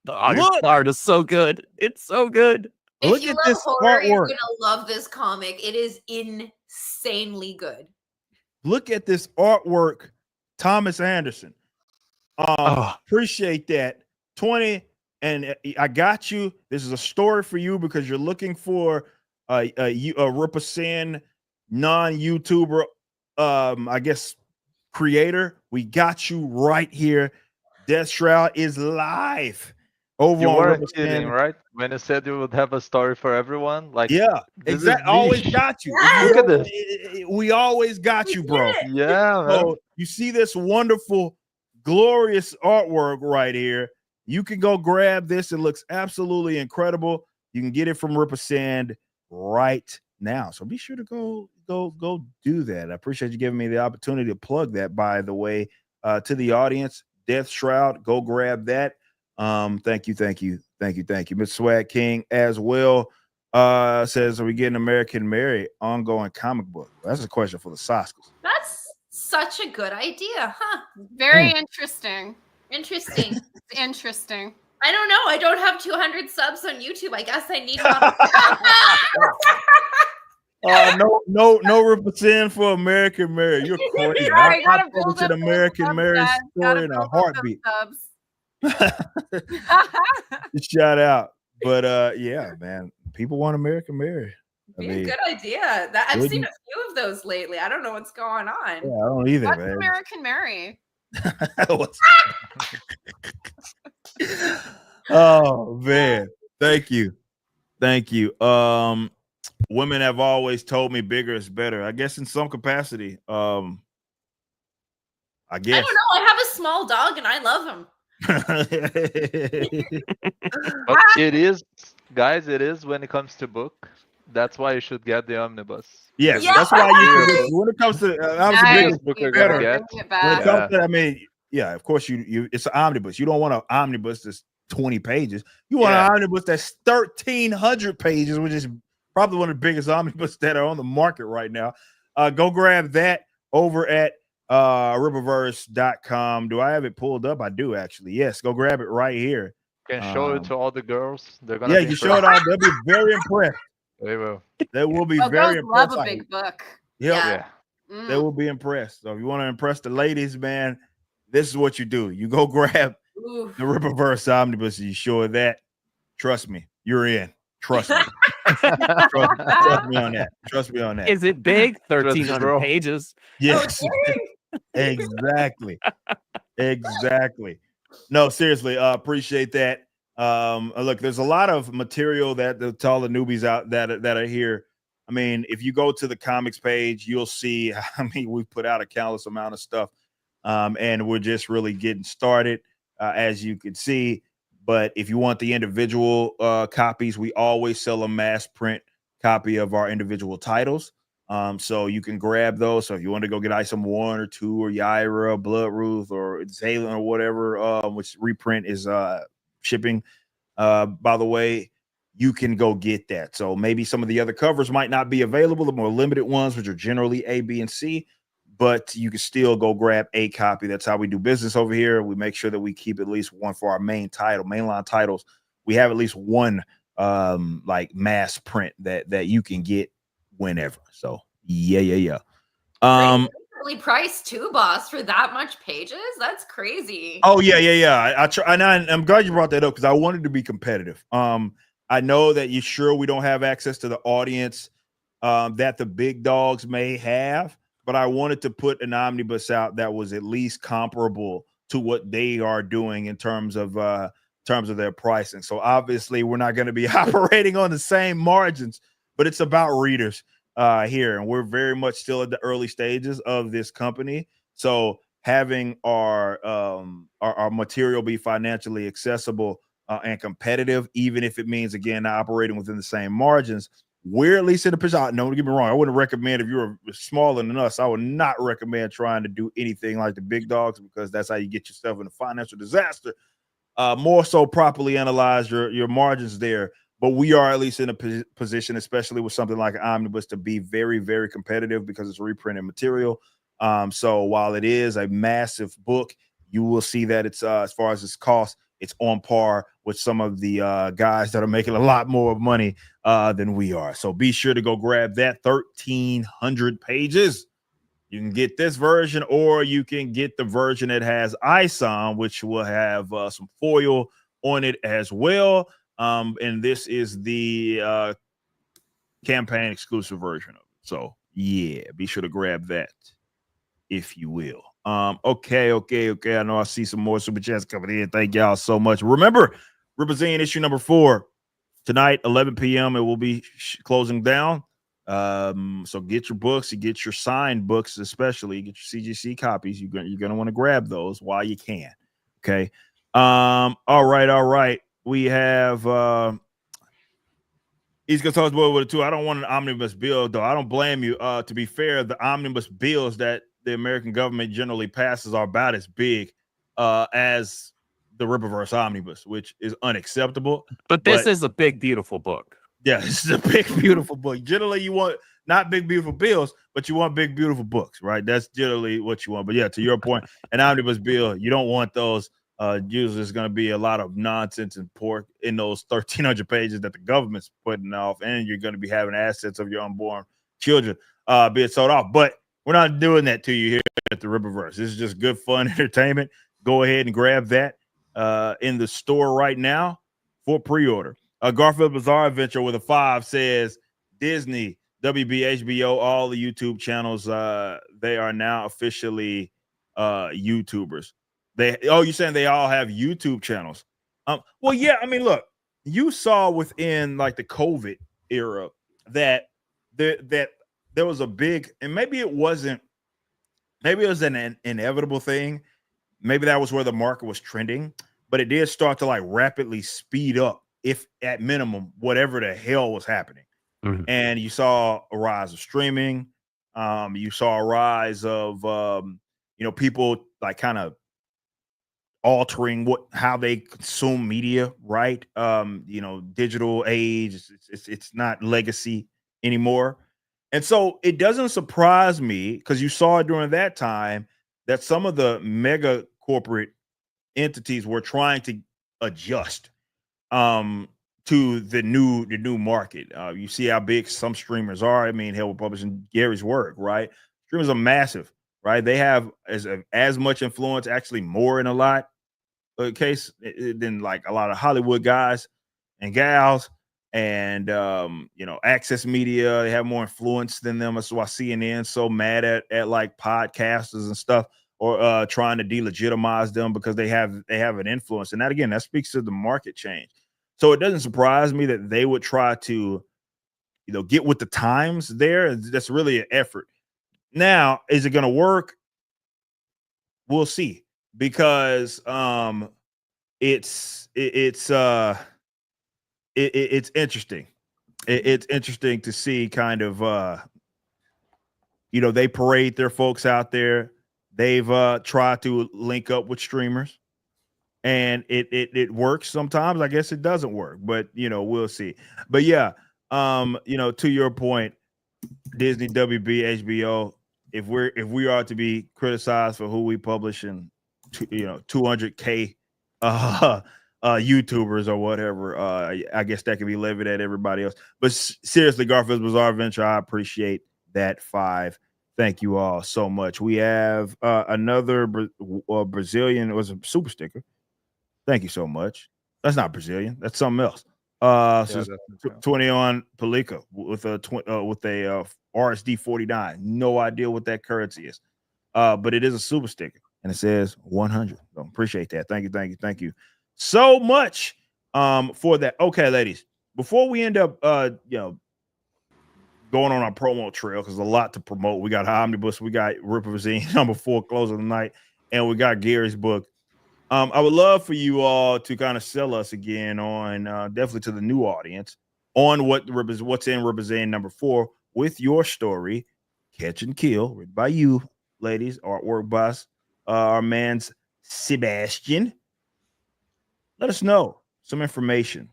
art is so good. It's so good. If you love horror, you're gonna love this comic. It is insanely good. Look at this artwork, Thomas Anderson. Appreciate that. 20, and I got you. This is a story for you because you're looking for a Ripazine non-YouTuber, I guess, creator. We got you right here. Death Shroud is live. Over you on weren't Ripazine. kidding, right? When you said you would have a story for everyone, like exactly. Always got you. Look at this. We always got you, bro. Yeah, man. So you see this wonderful, glorious artwork right here. You can go grab this. It looks absolutely incredible. You can get it from Ripazine right now. So be sure to go do that. I appreciate you giving me the opportunity to plug that, by the way, to the audience. Death Shroud, go grab that. Thank you. Miss Swag King as well says, are we getting American Mary ongoing comic book? That's a question for the Soskas. That's such a good idea, huh? Very interesting. Interesting. Interesting. I don't know. I don't have 200 subs on YouTube. I guess I need No Ripazine for American Mary. You're crazy. I I'll publish an American Mary story in a heartbeat. Shout out. But yeah, man, people want American Mary. Be a good idea. I've seen a few of those lately. I don't know what's going on. Yeah, I don't either, What's man. American Mary? Oh man, thank you. Women have always told me bigger is better. I guess in some capacity. I guess. I don't know. I have a small dog and I love him. But it is, guys, it is when it comes to book. That's why you should get the omnibus. Yes, that's why you when it comes to biggest book you're gonna get. When it comes to, I mean, yeah, of course you it's an omnibus. You don't want an omnibus that's 20 pages. You want an omnibus that's 1,300 pages, which is probably one of the biggest omnibus that are on the market right now. Go grab that over at Rippaverse.com. Do I have it pulled up? I do actually. Yes, go grab it right here. Can show it to all the girls. They're gonna you show it all. They'll be very impressed. They will. They will be very impressed. Love a big book. Yeah. They will be impressed. So if you want to impress the ladies, man, this is what you do. You go grab the Rippaverse Omnibus and you show that. Trust me, you're in. Trust me. Trust me on that. Trust me on that. Is it big? 1,300 pages. Yes. Exactly. Exactly. No, seriously, appreciate that. Look, there's a lot of material that to all the newbies out that are here. I mean, if you go to the comics page, you'll see. I mean, we put out a countless amount of stuff, and we're just really getting started, as you can see. But if you want the individual copies, we always sell a mass print copy of our individual titles. So you can grab those. So if you want to go get Item 1 or 2 or Yaira, Bloodruth or Zalen or whatever, which reprint is shipping, by the way, you can go get that. So maybe some of the other covers might not be available, the more limited ones, which are generally A, B, and C, but you can still go grab a copy. That's how we do business over here. We make sure that we keep at least one for our mainline titles. We have at least one like mass print that you can get whenever. So yeah. Really priced too, boss, for that much pages. That's crazy. Oh yeah. I try, and I'm glad you brought that up because I wanted to be competitive. I know that we don't have access to the audience that the big dogs may have, but I wanted to put an omnibus out that was at least comparable to what they are doing in terms of their pricing. So obviously we're not going to be operating on the same margins, but it's about readers here, and we're very much still at the early stages of this company. So having our material be financially accessible and competitive, even if it means, again, not operating within the same margins, we're at least in a position. No, don't get me wrong. I wouldn't recommend if you were smaller than us. I would not recommend trying to do anything like the big dogs because that's how you get yourself in a financial disaster. More so, properly analyze your margins there. But we are at least in a position, especially with something like an Omnibus, to be very, very competitive because it's reprinted material. So while it is a massive book, you will see that it's as far as its cost, it's on par with some of the guys that are making a lot more money than we are. So be sure to go grab that 1,300 pages. You can get this version, or you can get the version that has ice on, which will have some foil on it as well. And this is the campaign exclusive version of it. So yeah, be sure to grab that, if you will. Okay. I know I see some more super chats coming in. Thank y'all so much. Remember, Ripazine issue number 4 tonight, 11 p.m. It will be closing down. So get your books, you get your signed books, especially get your CGC copies. You're gonna want to grab those while you can. Okay. All right. We have East Coast Talks Boy with it too. I don't want an omnibus bill, though. I don't blame you. To be fair, the omnibus bills that the American government generally passes are about as big as the Ripverse Omnibus, which is unacceptable. But this is a big, beautiful book. Yeah, this is a big, beautiful book. Generally, you want not big, beautiful bills, but you want big, beautiful books, right? That's generally what you want. But yeah, to your point, an omnibus bill, you don't want those. Usually there's going to be a lot of nonsense and pork in those 1,300 pages that the government's putting off, and you're going to be having assets of your unborn children being sold off. But we're not doing that to you here at the Rippaverse. This is just good fun entertainment. Go ahead and grab that in the store right now for pre-order. Garfield Bizarre Adventure with a 5 says Disney, WB, HBO, all the YouTube channels, they are now officially YouTubers. You're saying they all have YouTube channels? Well, yeah. I mean, look, you saw within like the COVID era that there was a big, and maybe it was an inevitable thing. Maybe that was where the market was trending, but it did start to like rapidly speed up, if at minimum, whatever the hell was happening. Mm-hmm. And you saw a rise of streaming. You saw a rise of people like kind of altering how they consume media, right? Digital age, it's not legacy anymore. And so it doesn't surprise me, because you saw during that time that some of the mega corporate entities were trying to adjust to the new market. You see how big some streamers are. I mean, hell, we're publishing Gary's work, right? Streamers are massive, right? They have as much influence, actually more in a lot of case than like a lot of Hollywood guys and gals. And Access Media, they have more influence than them. That's why CNN's so mad at like podcasters and stuff, or trying to delegitimize them because they have an influence. And that speaks to the market change. So it doesn't surprise me that they would try to get with the times there. That's really an effort. Now, is it going to work? We'll see, because it's interesting. It's interesting to see kind of they parade their folks out there. They've tried to link up with streamers, and it works sometimes. I guess it doesn't work, but we'll see. But yeah, to your point, Disney, WB, HBO, if we are to be criticized for who we publish in 200K YouTubers or whatever, I guess that can be levied at everybody else. But seriously, Garfield's Bizarre Adventure, I appreciate that 5. Thank you all so much. We have another Brazilian. It was a super sticker. Thank you so much. That's not Brazilian. That's something else. So 20 on Pelica with a RSD 49. No idea what that currency is, but it is a super sticker, and it says 100. So appreciate that. Thank you so much for that. Okay, ladies, before we end up going on our promo trail, because a lot to promote. We got Omnibus, we got Rippaverse number 4 close of the night, and we got Gary's book. I would love for you all to kind of sell us again on definitely to the new audience on what's in Ripazine number 4 with your story, Catch and Kill, written by you, ladies, artwork by our man's Sebastian. Let us know some information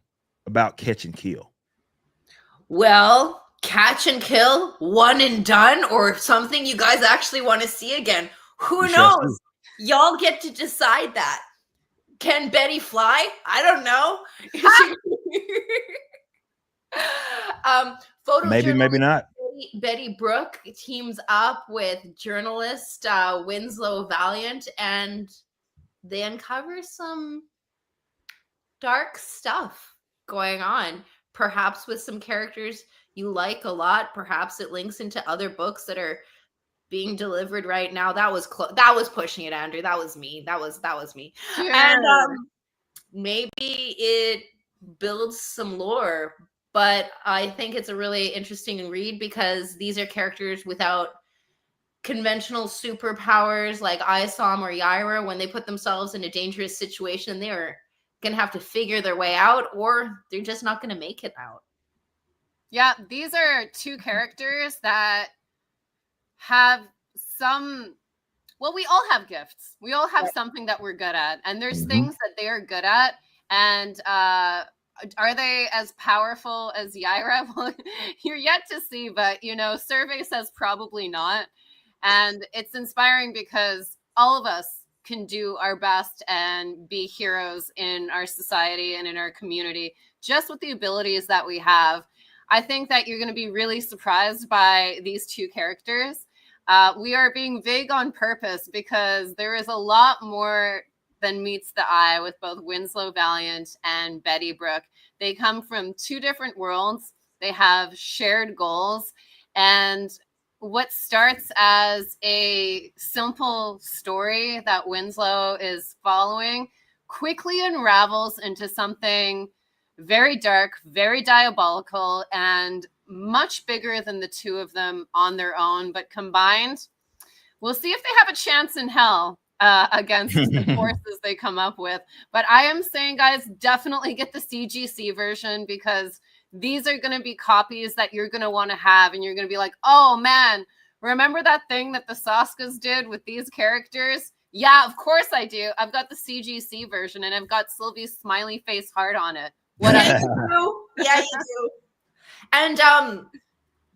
about Catch and Kill. Well, Catch and Kill, one and done, or something you guys actually want to see again. Who knows? Y'all get to decide that. Can Betty fly? I don't know. Maybe not. Betty Brooke teams up with journalist Winslow Valiant, and they uncover some dark stuff going on, perhaps with some characters you like a lot. Perhaps it links into other books that are being delivered right now. That was pushing it, Andrew. That was me. That was me. Yeah. And maybe it builds some lore, but I think it's a really interesting read because these are characters without conventional superpowers like Isom or Yaira. When they put themselves in a dangerous situation, they are gonna have to figure their way out, or they're just not gonna make it out. Yeah, these are two characters that have some, well, we all have gifts. We all have something that we're good at, and there's things that they are good at. And are they as powerful as Yaira? Well, you're yet to see, but survey says probably not. And it's inspiring because all of us can do our best and be heroes in our society and in our community, just with the abilities that we have. I think that you're going to be really surprised by these two characters. We are being vague on purpose because there is a lot more than meets the eye with both Winslow Valiant and Betty Brooke. They come from two different worlds. They have shared goals. And what starts as a simple story that Winslow is following quickly unravels into something very dark, very diabolical, and much bigger than the two of them on their own. But combined, we'll see if they have a chance in hell against the forces they come up with. But I am saying, guys, definitely get the CGC version because these are going to be copies that you're going to want to have. And you're going to be like, oh, man, remember that thing that the Soskas did with these characters? Yeah, of course I do. I've got the CGC version, and I've got Sylvie's smiley face heart on it. Yeah, you do. And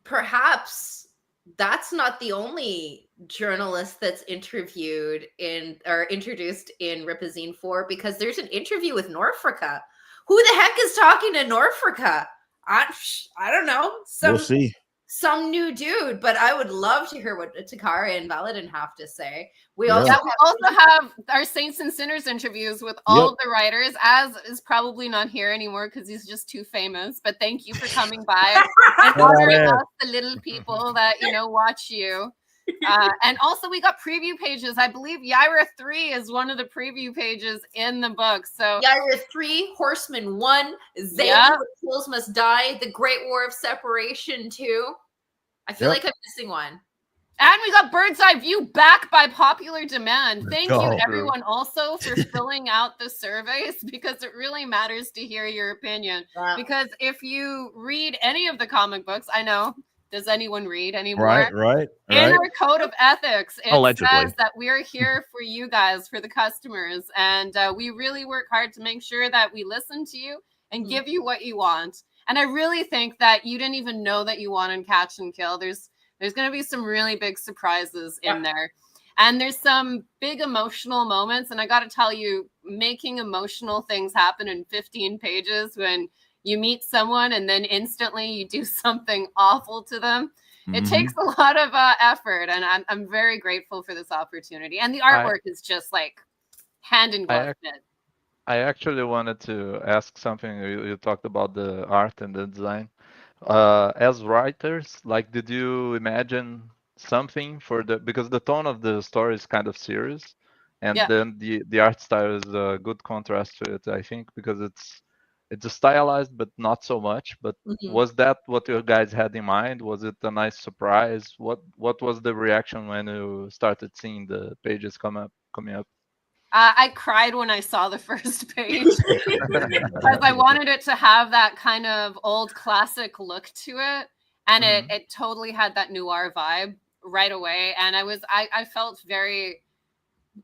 perhaps that's not the only journalist that's interviewed in or introduced in Ripazine 4, because there's an interview with Norfolka. Who the heck is talking to Norfolka? I don't know. We'll see. Some new dude, but I would love to hear what Takara and Valadin have to say. We also have our Saints and Sinners interviews with all of the writers. Az is probably not here anymore because he's just too famous. But thank you for coming by and honoring us, the little people that watch you. And also, we got preview pages. I believe Yaira 3 is one of the preview pages in the book. So Yaira 3, Horseman 1, Zane, Fools Must Die, The Great War of Separation 2. I feel like I'm missing one. And we got Bird's Eye View back by popular demand. Thank you, everyone, also for filling out the surveys, because it really matters to hear your opinion. Because if you read any of the comic books, I know, does anyone read anymore? Right. In our code of ethics, it Allegedly says that we are here for you guys, for the customers. And we really work hard to make sure that we listen to you and give you what you want. And I really think that you didn't even know that you wanted Catch and Kill. There's going to be some really big surprises in there. And there's some big emotional moments. And I got to tell you, making emotional things happen in 15 pages when you meet someone and then instantly you do something awful to them. It takes a lot of effort. And I'm very grateful for this opportunity. And the artwork is just like hand in glove fit. I actually wanted to ask something. You talked about the art and the design. As writers, like, did you imagine something for because the tone of the story is kind of serious, and then the art style is a good contrast to it, I think, because it's stylized but not so much. But was that what you guys had in mind? Was it a nice surprise? What was the reaction when you started seeing the pages coming up? I cried when I saw the first page because I wanted it to have that kind of old classic look to it, and it totally had that noir vibe right away. And I felt very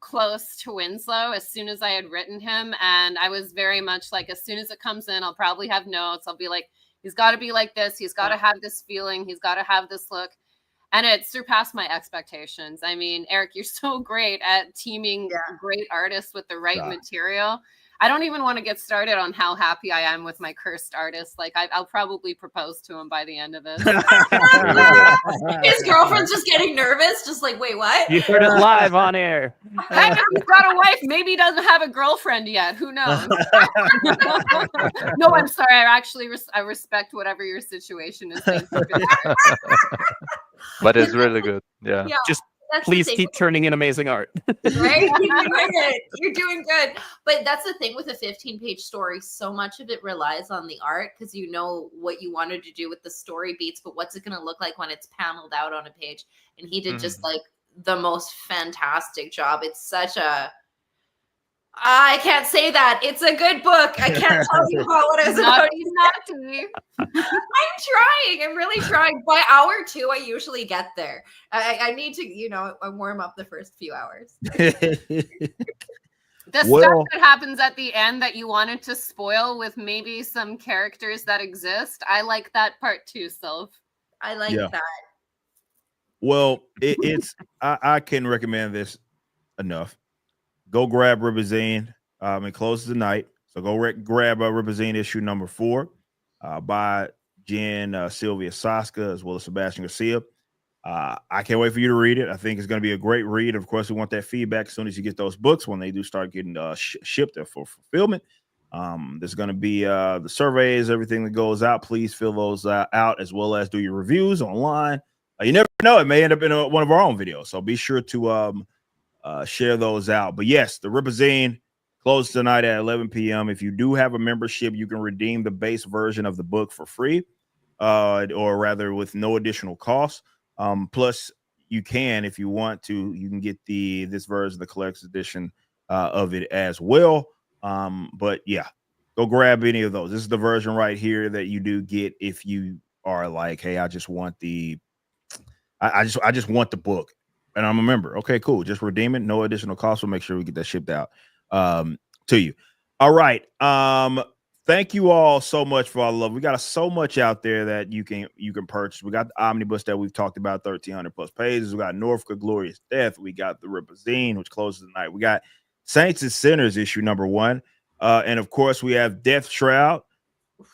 close to Winslow as soon as I had written him, and I was very much like, as soon as it comes in, I'll probably have notes. I'll be like, he's got to be like this. He's got to have this feeling. He's got to have this look. And it surpassed my expectations. I mean, Eric, you're so great at teaming great artists with the right material. I don't even want to get started on how happy I am with my cursed artist. Like, I'll probably propose to him by the end of it. His girlfriend's just getting nervous, just like, wait, what? You heard it live on air. Hey, he's got a wife. Maybe he doesn't have a girlfriend yet. Who knows? No, I'm sorry. I respect whatever your situation is. But it's really good. Yeah. Just please keep turning in amazing art. Right? You're doing good. But that's the thing with a 15-page story. So much of it relies on the art because you know what you wanted to do with the story beats, but what's it going to look like when it's paneled out on a page? And he did just like the most fantastic job. It's such a... I can't say that. It's a good book. I can't tell you about what it's about. I'm trying. I'm really trying. By hour 2, I usually get there. I need to, I warm up the first few hours. The stuff that happens at the end that you wanted to spoil with maybe some characters that exist, I like that part too, Sylv. I like that. Well, I can recommend this enough. Go grab Ripazine. It closes tonight. So go grab Ripazine issue number 4 by Jen Sylvia Soska as well as Sebastian Garcia. I can't wait for you to read it. I think it's going to be a great read. Of course, we want that feedback as soon as you get those books when they do start getting shipped for fulfillment. There's going to be the surveys, everything that goes out. Please fill those out as well as do your reviews online. You never know. It may end up in one of our own videos. So be sure to share those out. But yes, the Ripazine closes tonight at 11 p.m. If you do have a membership, you can redeem the base version of the book for free, or rather with no additional cost. Plus, you can, if you want to, you can get this version, the collector's edition of it as well. But yeah, go grab any of those. This is the version right here that you do get if you are like, hey, I just want I just want the book. And I'm a member. Okay, cool. Just redeem it. No additional cost. We'll make sure we get that shipped out to you. All right. Thank you all so much for all the love. We got so much out there that you can purchase. We got the Omnibus that we've talked about, 1,300 plus pages. We got Norfolk Glorious Death. We got the Ripazine, which closes tonight. We got Saints and Sinners issue number 1. And of course, we have Death Shroud,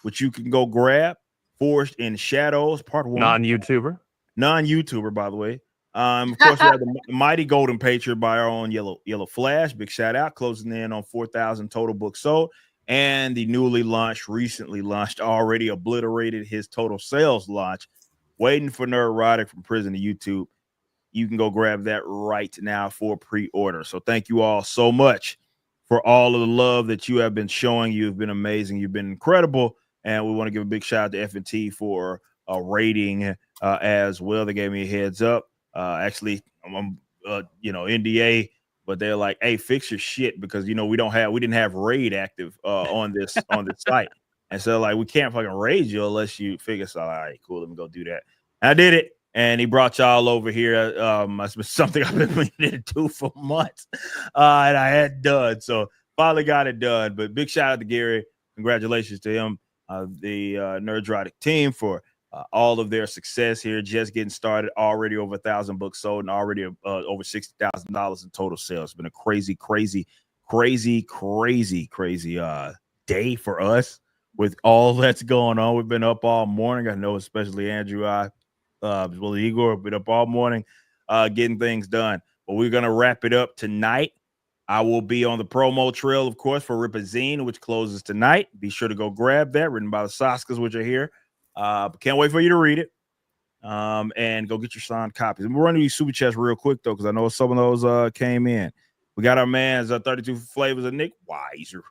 which you can go grab. Forged in Shadows, part 1. Non-YouTuber, by the way. Of course, we have the Mighty Golden Patriot by our own Yellow Flash. Big shout out, closing in on 4,000 total books sold. And the recently launched, already obliterated his total sales launch, Waiting for Nerdrotic from Prison to YouTube. You can go grab that right now for pre-order. So thank you all so much for all of the love that you have been showing. You've been amazing. You've been incredible. And we want to give a big shout out to F&T for a rating as well. They gave me a heads up. Actually, I'm NDA, but they're like, hey, fix your shit because we didn't have raid active on this site. And so like we can't fucking raid you unless you figure so all right, cool, let me go do that. And I did it, and he brought y'all over here. That's been something I've been meaning to do for months. And I had done. So finally got it done. But big shout out to Gary. Congratulations to him, the Nerdrotic team for all of their success here, just getting started, already over 1,000 books sold and already over $60,000 in total sales. It's been a crazy day for us with all that's going on. We've been up all morning. I know, especially Andrew, as well as Igor, been up all morning getting things done. But we're going to wrap it up tonight. I will be on the promo trail, of course, for Rippazine, which closes tonight. Be sure to go grab that, written by the Soskas, which are here. Can't wait for you to read it. And go get your signed copies. And we're running these super chats real quick though, because I know some of those came in. We got our man's 32 Flavors of Nick Weiser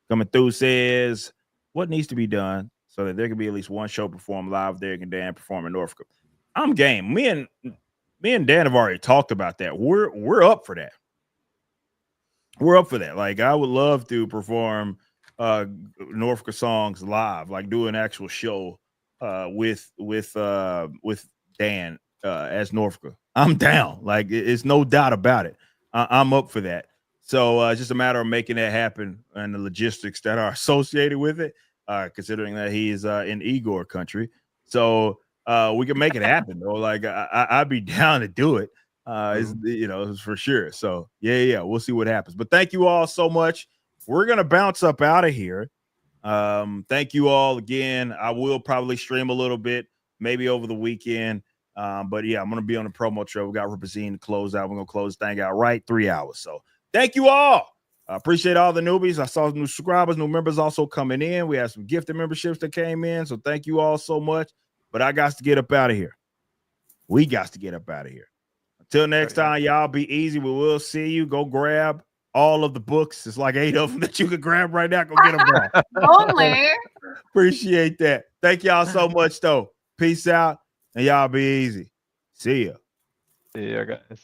coming through. Says, what needs to be done so that there can be at least one show performed live there and Dan perform in Norfolk? I'm game. Me and Dan have already talked about that. We're up for that. we're up for that. Like, I would love to perform Norfolk songs live, like do an actual show with Dan as Norfolk. I'm down. Like, it's no doubt about it. I'm up for that. So it's just a matter of making that happen and the logistics that are associated with it, considering that he's in Igor country. So we can make it happen, though. Like, I'd be down to do it. It's for sure. So yeah, we'll see what happens. But thank you all so much. We're gonna bounce up out of here. Thank you all again. I will probably stream a little bit, maybe over the weekend. But yeah, I'm gonna be on the promo trail. We got Ripazine to close out. We're gonna close this thing out right 3 hours. So thank you all. I appreciate all the newbies. I saw new subscribers, new members also coming in. We had some gifted memberships that came in. So thank you all so much. But I got to get up out of here. We got to get up out of here. Until next time, y'all be easy. We will see you. Go grab all of the books. It's like 8 of them that you can grab right now. Go get them all. Only. Appreciate that. Thank y'all so much, though. Peace out, and y'all be easy. See ya. See ya, guys.